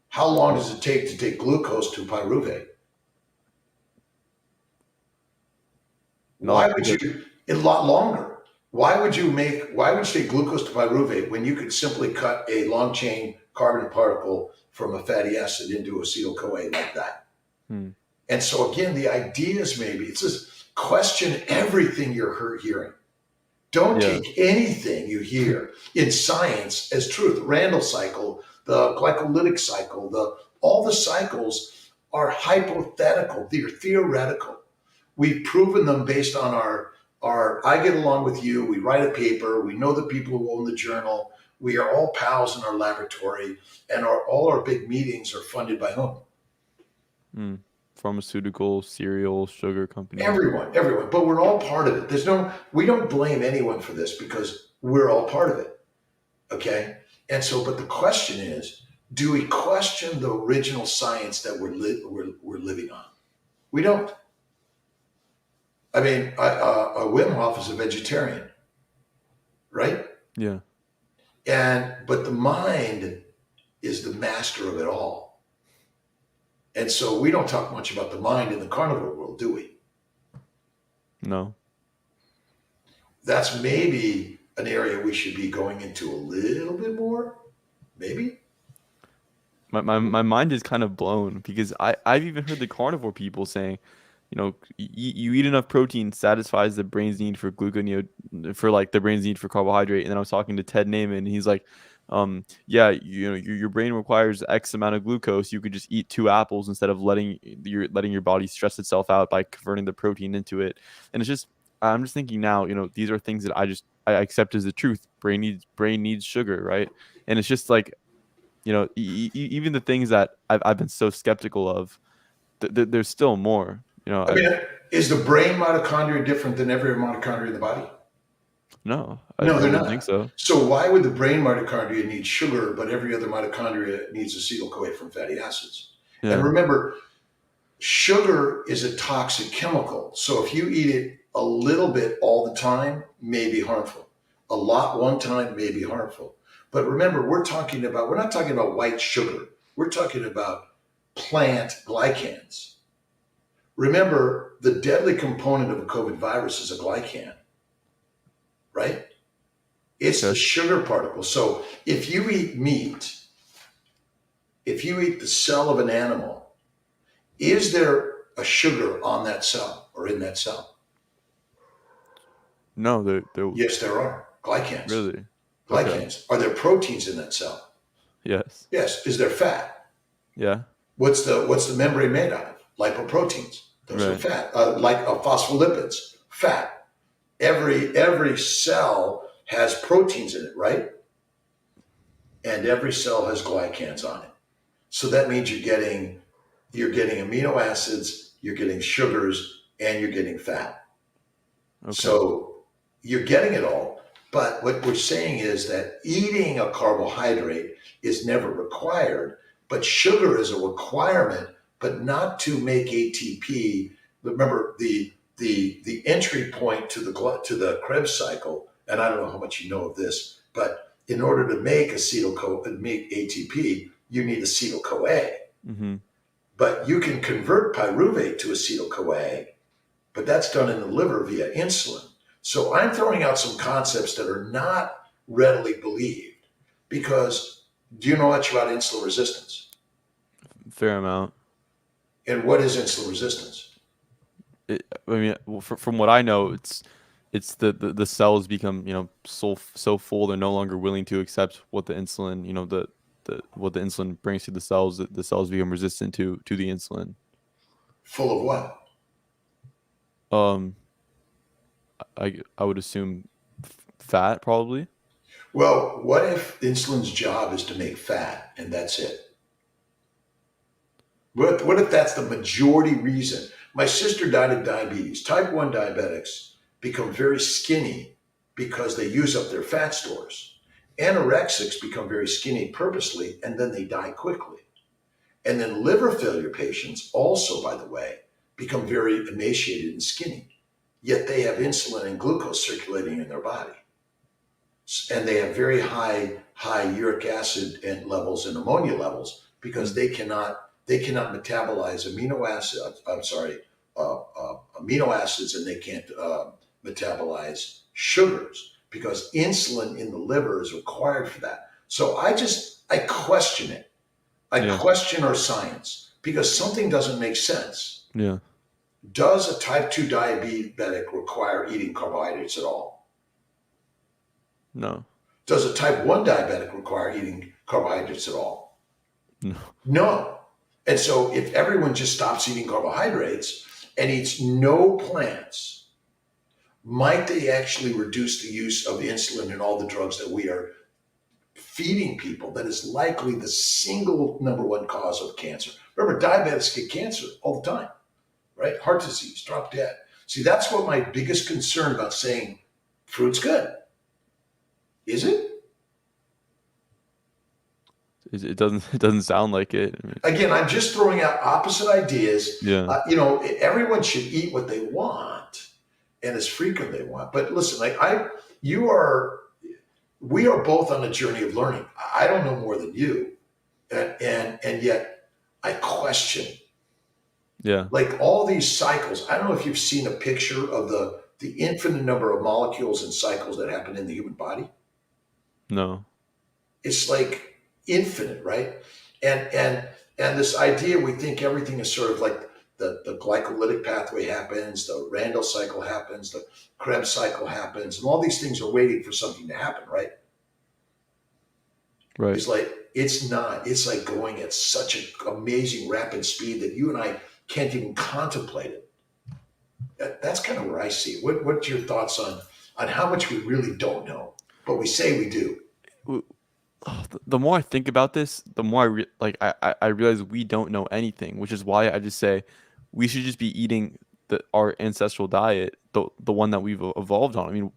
How long does it take to take glucose to pyruvate? Why Not would because you? A lot longer. Why would you take glucose to pyruvate when you could simply cut a long chain carbon particle from a fatty acid into acetyl CoA like that? hmm, And so again, the ideas maybe it's just question everything you're hearing. Don't yeah. take anything you hear in science as truth. Randall cycle, the glycolytic cycle, all the cycles are hypothetical. They're theoretical. We've proven them based on our I get along with you, we write a paper, we know the people who own the journal, we are all pals in our laboratory, and all our big meetings are funded by whom? Mm. pharmaceutical, cereal, sugar companies. Everyone, but we're all part of it. We don't blame anyone for this because we're all part of it. Okay. And so, but the question is, do we question the original science that we're living on? We don't. I mean, Wim Hof is a vegetarian, right? Yeah. But the mind is the master of it all. And so we don't talk much about the mind in the carnivore world, do we? No. That's maybe an area we should be going into a little bit more, maybe. My mind is kind of blown because I've even heard the carnivore people saying, you eat enough protein satisfies the brain's need for gluconeo for like the brain's need for carbohydrate. And then I was talking to Ted Naiman, and he's like, yeah, your brain requires X amount of glucose. You could just eat 2 apples instead of letting your body stress itself out by converting the protein into it. And I'm just thinking now, these are things that I accept as the truth. Brain needs sugar, right? And it's just like, even the things that I've been so skeptical of, there's still more. I mean, is the brain mitochondria different than every mitochondria in the body? No, I No, they're wouldn't think not. so. So why would the brain mitochondria need sugar, but every other mitochondria needs acetyl-CoA from fatty acids? And Yeah. remember, sugar is a toxic chemical. So if you eat it a little bit all the time, may be harmful. A lot one time may be harmful. But remember, we're not talking about white sugar. We're talking about plant glycans. Remember, the deadly component of a COVID virus is a glycan, right? It's the Okay. sugar particle. So if you eat meat, if you eat the cell of an animal, is there a sugar on that cell or in that cell? No, they're Yes, there are. Glycans. really okay. Glycans. Are there proteins in that cell? Yes. Yes. Is there fat? Yeah. What's the membrane made out of? Lipoproteins. Those are Right. fat. Phospholipids. Fat. Every cell has proteins in it, right? And every cell has glycans on it. So that means you're getting amino acids, you're getting sugars, and you're getting fat. Okay. So you're getting it all. But what we're saying is that eating a carbohydrate is never required, but sugar is a requirement, but not to make ATP. Remember the entry point to the Krebs cycle, and I don't know how much you know of this, but in order to make make ATP, you need acetyl-CoA. Mm-hmm. But you can convert pyruvate to acetyl-CoA, but that's done in the liver via insulin. So I'm throwing out some concepts that are not readily believed because do you know much about insulin resistance? Fair amount. And what is insulin resistance? I mean, well, from what I know, it's the cells become so full they're no longer willing to accept what the insulin the what the insulin brings to the cells, that the cells become resistant to the insulin. Full of what? Um, I would assume fat probably. Well, what if insulin's job is to make fat and that's it? What if that's the majority reason? My sister died of diabetes. Type 1 diabetics become very skinny because they use up their fat stores. Anorexics become very skinny purposely and then they die quickly. And then liver failure patients also, by the way, become very emaciated and skinny, yet they have insulin and glucose circulating in their body. And they have very high uric acid and levels and ammonia levels because they cannot metabolize amino acids, and they can't metabolize sugars because insulin in the liver is required for that. So I question it. I Yeah. question our science because something doesn't make sense. Yeah. Does a type 2 diabetic require eating carbohydrates at all? No. Does a type 1 diabetic require eating carbohydrates at all? No. No. And so if everyone just stops eating carbohydrates and eats no plants, might they actually reduce the use of insulin and all the drugs that we are feeding people that is likely the single number one cause of cancer? Remember, diabetics get cancer all the time, right? Heart disease, drop dead. See, that's what my biggest concern about saying fruit's good. Is it? It doesn't it doesn't sound like it. I mean, Again, I'm just throwing out opposite ideas. yeah, Everyone should eat what they want and as frequent they want. But listen, you are, we are both on a journey of learning. I don't know more than you, and yet I question yeah, like all these cycles. I don't know if you've seen a picture of the infinite number of molecules and cycles that happen in the human body. no, It's like infinite, right? And this idea we think everything is sort of like the glycolytic pathway happens, the Randall cycle happens, the Krebs cycle happens, and all these things are waiting for something to happen, right? right. It's like it's not. It's like going at such an amazing rapid speed that you and I can't even contemplate it. That's kind of where I see it. What's your thoughts on how much we really don't know, but we say we do? W- the more I think about this, the more I realize we don't know anything, which is why I just say we should just be eating our ancestral diet, the one that we've evolved on. I mean,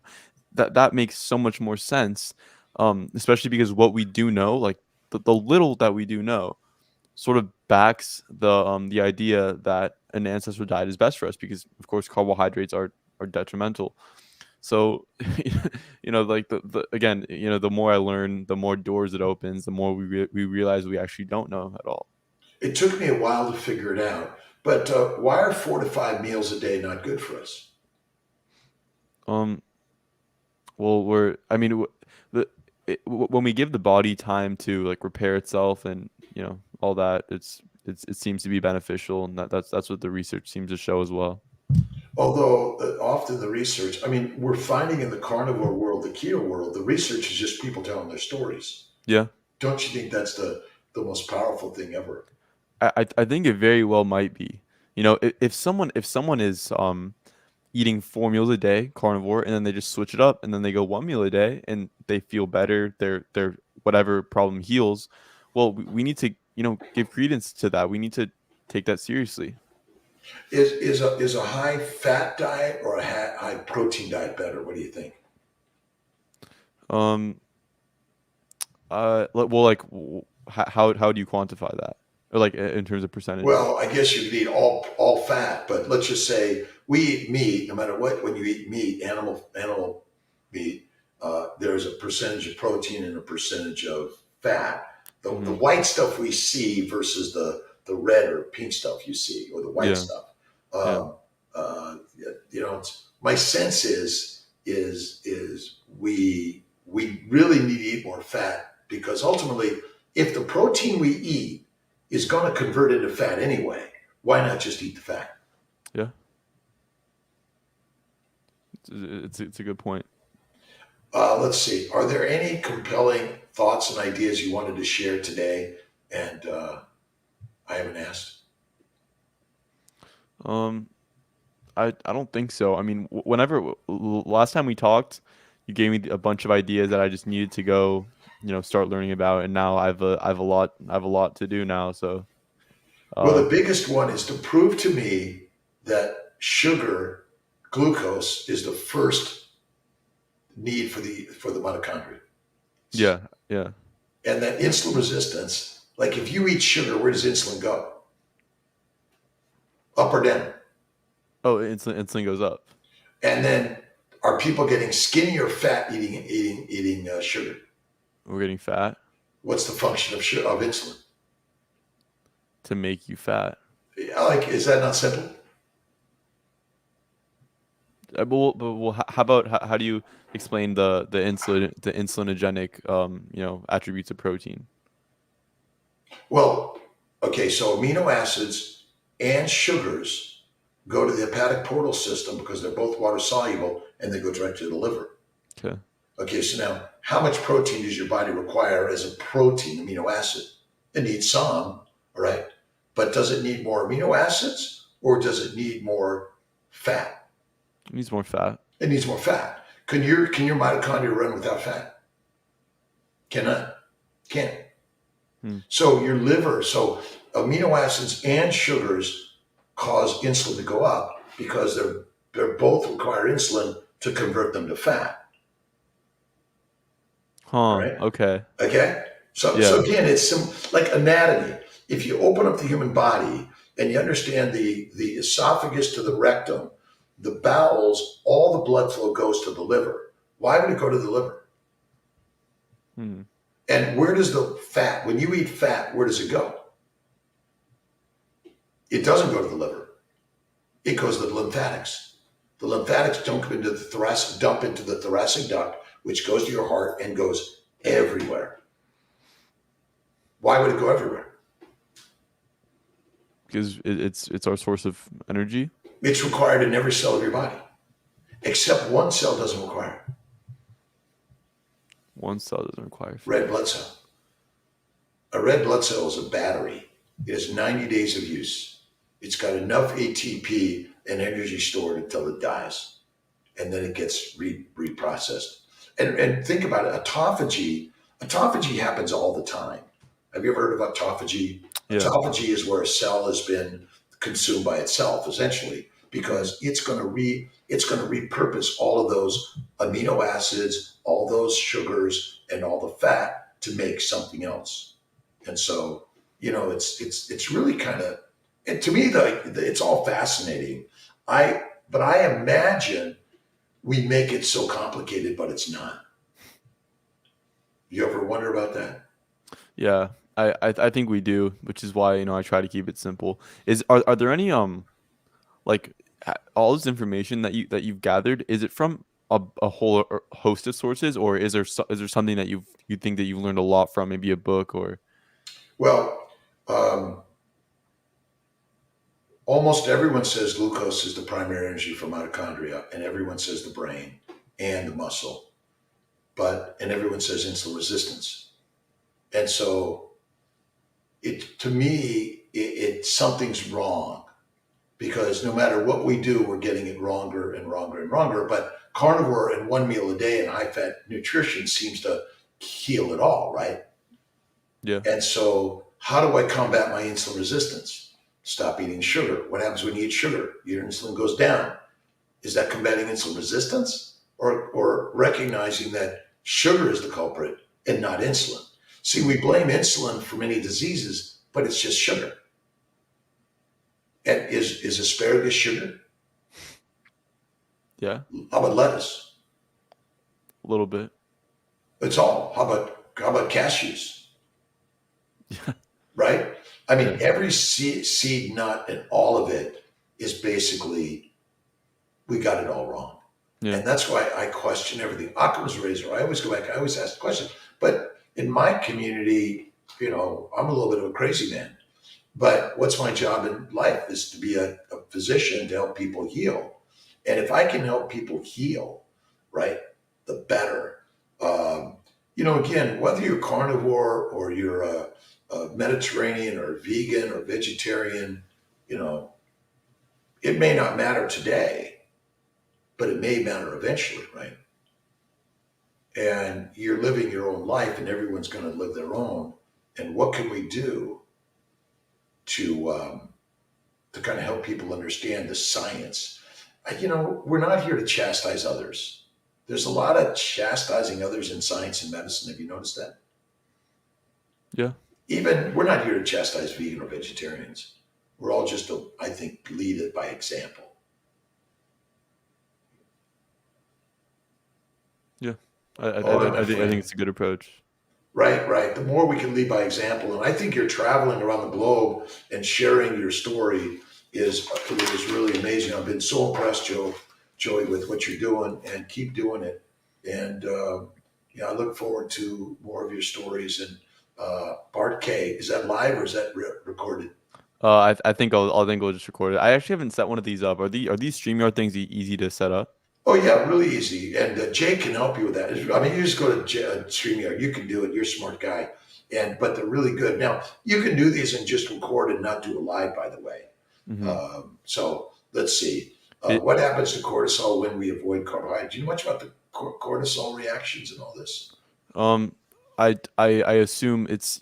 that makes so much more sense, especially because what we do know, like the little that we do know, sort of backs the idea that an ancestral diet is best for us because of course carbohydrates are detrimental. So like the again, the more I learn, the more doors it opens, the more we realize we actually don't know at all. It took me a while to figure it out, but why are 4 to 5 meals a day not good for us? um well, I mean, the when we give the body time to like repair itself and all that, it seems to be beneficial, and that's what the research seems to show as well. Although often the research, I mean, we're finding in the carnivore world, the keto world, the research is just people telling their stories. Yeah, Don't you think that's the most powerful thing ever? I think it very well might be. If someone is eating 4 meals a day carnivore, and then they just switch it up, and then they go 1 meal a day and they feel better, their whatever problem heals. Well, we need to give credence to that. We need to take that seriously. Is a high fat diet or a high protein diet better? What do you think? um well, like, how do you quantify that, or like in terms of percentages? Well, I guess you could eat all fat, but let's just say we eat meat. No matter what, when you eat meat, animal meat, there's a percentage of protein and a percentage of fat. The Hmm. white stuff we see versus the red or pink stuff you see, or the white Yeah, stuff. yeah. Um, my sense is we really need to eat more fat because ultimately, if the protein we eat is going to convert into fat anyway, why not just eat the fat? Yeah, it's a good point. Let's see. Are there any compelling thoughts and ideas you wanted to share today? And I haven't asked. um I don't think so. I mean, whenever last time we talked, you gave me a bunch of ideas that I just needed to go, start learning about, and now I have a lot to do now. So, Well, uh, the biggest one is to prove to me that sugar, glucose, is the first need for the mitochondria, yeah, yeah. and that insulin resistance. Like if you eat sugar, where does insulin go? Up or down? Oh, insulin goes up. And then are people getting skinny or fat eating sugar? We're getting fat What's the function of insulin? to make you fat. Like, is that not simple? But how about how do you explain the insulinogenic attributes of protein? Well, okay, so amino acids and sugars go to the hepatic portal system because they're both water soluble and they go direct to the liver. Okay. Okay, so now how much protein does your body require as a protein amino acid? It needs some, all right? But does it need more amino acids or does it need more fat? It needs more fat. It needs more fat. Can your mitochondria run without fat? Cannot. Can't. Hmm. So your liver, amino acids and sugars cause insulin to go up because they're both require insulin to convert them to fat. All Huh. right. Okay. Okay. So Yeah. again, it's like anatomy. If you open up the human body and you understand the esophagus to the rectum, the bowels, all the blood flow goes to the liver. Why would it go to the liver? Hmm. And where does the fat, when you eat fat, where does it go? It doesn't go to the liver. It goes to the lymphatics. The lymphatics dump into the thoracic duct, which goes to your heart and goes everywhere. Why would it go everywhere? Because it's our source of energy. It's required in every cell of your body, except one cell doesn't require it. One cell doesn't require Red fat. blood cell. A red blood cell is a battery. It has 90 days of use. It's got enough ATP and energy stored until it dies, and then it gets reprocessed. And think about it, autophagy happens all the time. Have you ever heard of autophagy? Yeah. Autophagy is where a cell has been consumed by itself, essentially, Hmm. because it's going to repurpose all of those amino acids, all those sugars, and all the fat to make something else. And so, it's really kind of, and to me, it's all fascinating. But I imagine we make it so complicated, but it's not. You ever wonder about that? Yeah. I think we do, which is why I try to keep it simple. Are there any like all this information that you've gathered, is it from a whole host of sources, or is there something that you think that you've learned a lot from, maybe a book or? Well, um, almost everyone says glucose is the primary energy for mitochondria, and everyone says the brain and the muscle, and everyone says insulin resistance. And so, to me, something's wrong because no matter what we do, we're getting it wronger and wronger and wronger. But carnivore and one meal a day and high fat nutrition seems to heal it all, right? Yeah. And so, how do I combat my insulin resistance? Stop eating sugar. What happens when you eat sugar? Your insulin goes down. Is that combating insulin resistance or recognizing that sugar is the culprit and not insulin? See, we blame insulin for many diseases, but it's just sugar. And is asparagus sugar? Yeah. How about lettuce? A little bit. It's all. How about cashews? Yeah. Right? I mean, Yeah. every seed, nut, and all of it is basically we got it all wrong. Yeah. And that's why I question everything. Occam's razor. I always go back. I always ask the question. But in my community, I'm a little bit of a crazy man. But what's my job in life is to be a physician to help people heal. And if I can help people heal, right, the better. Again, whether you're carnivore or you're a Mediterranean or vegan or vegetarian, you know, it may not matter today, but it may matter eventually, right? And you're living your own life, and everyone's going to live their own. And what can we do to kind of help people understand the science? We're not here to chastise others. There's a lot of chastising others in science and medicine. Have you noticed that? Yeah. Even we're not here to chastise vegan or vegetarians. We're all just, I think, lead it by example. Yeah. I All right, my think friend. it's a good approach. Right, right. The more we can lead by example, and I think you're traveling around the globe and sharing your story is really amazing. I've been so impressed, Joey, with what you're doing, and keep doing it. And yeah, I look forward to more of your stories. And Part K, is that live or is that recorded? I think I'll just record it. I actually haven't set one of these up. Are these StreamYard things easy to set up? Oh yeah, really easy. And Jay can help you with that. I mean, you just go to StreamYard. You can do it. You're a smart guy. But they're really good. Now you can do these and just record and not do a live, by the way. Mm-hmm. So let's see. It What happens to cortisol when we avoid carbohydrates? Do you know much about the cortisol reactions and all this? I assume it's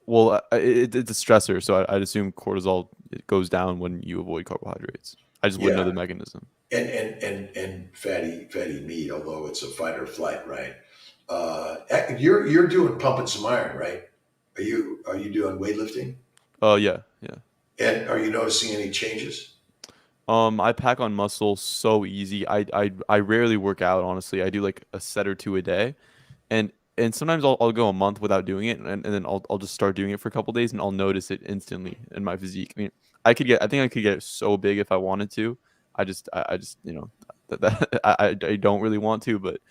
Well, it's a stressor, so I'd assume cortisol it goes down when you avoid carbohydrates. I just wouldn't know Yeah, the mechanism. and fatty meat, although it's a fight or flight, right? You're doing pumping some iron, right? Are you doing weightlifting? Oh yeah, yeah. And are you noticing any changes? I pack on muscle so easy. I rarely work out, honestly. I do like a set or two a day, and sometimes I'll go a month without doing it, and then I'll just start doing it for a couple days, and I'll notice it instantly in my physique. I mean, I think I could get so big if I wanted to. I just that I don't really want to, but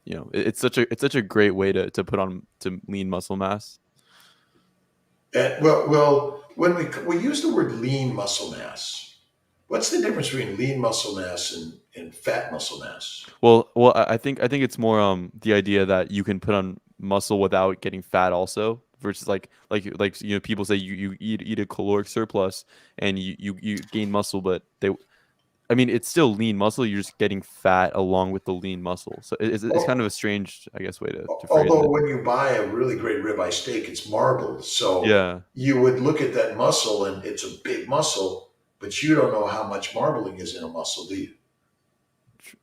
it's such a great way to put on to lean muscle mass. Well, when we use the word lean muscle mass, what's the difference between lean muscle mass and fat muscle mass? Well, I think it's more the idea that you can put on muscle without getting fat also versus like people say you eat a caloric surplus and you gain muscle, but they I mean it's still lean muscle, you're just getting fat along with the lean muscle. So it's kind of a strange, I guess, way to phrase Although it. when you buy a really great ribeye steak, it's marbled. So Yeah, you would look at that muscle and it's a big muscle, but you don't know how much marbling is in a muscle, do you?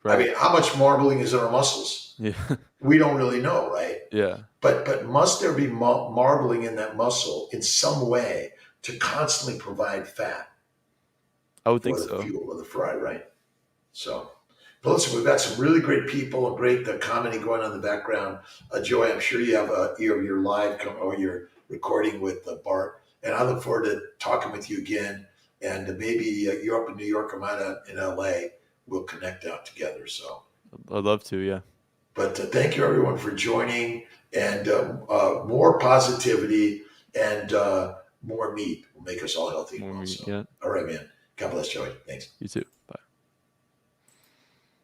I right. mean, how much marbling is in our muscles? Yeah. We don't really know, right? Yeah. But must there be marbling in that muscle in some way to constantly provide fat I would think for the so. fuel of the fry, right? So, but listen, we've got some really great people and great comedy going on in the background. Joy, I'm sure you have your live or your recording with Bart, and I look forward to talking with you again. And maybe you're up in New York, I'm out in LA. We'll connect out together. So, I'd love to, yeah. but thank you everyone for joining, and more positivity and more meat will make us all healthy and More well. meat, So, yeah. all right, man. God bless, Joey. Thanks. You too.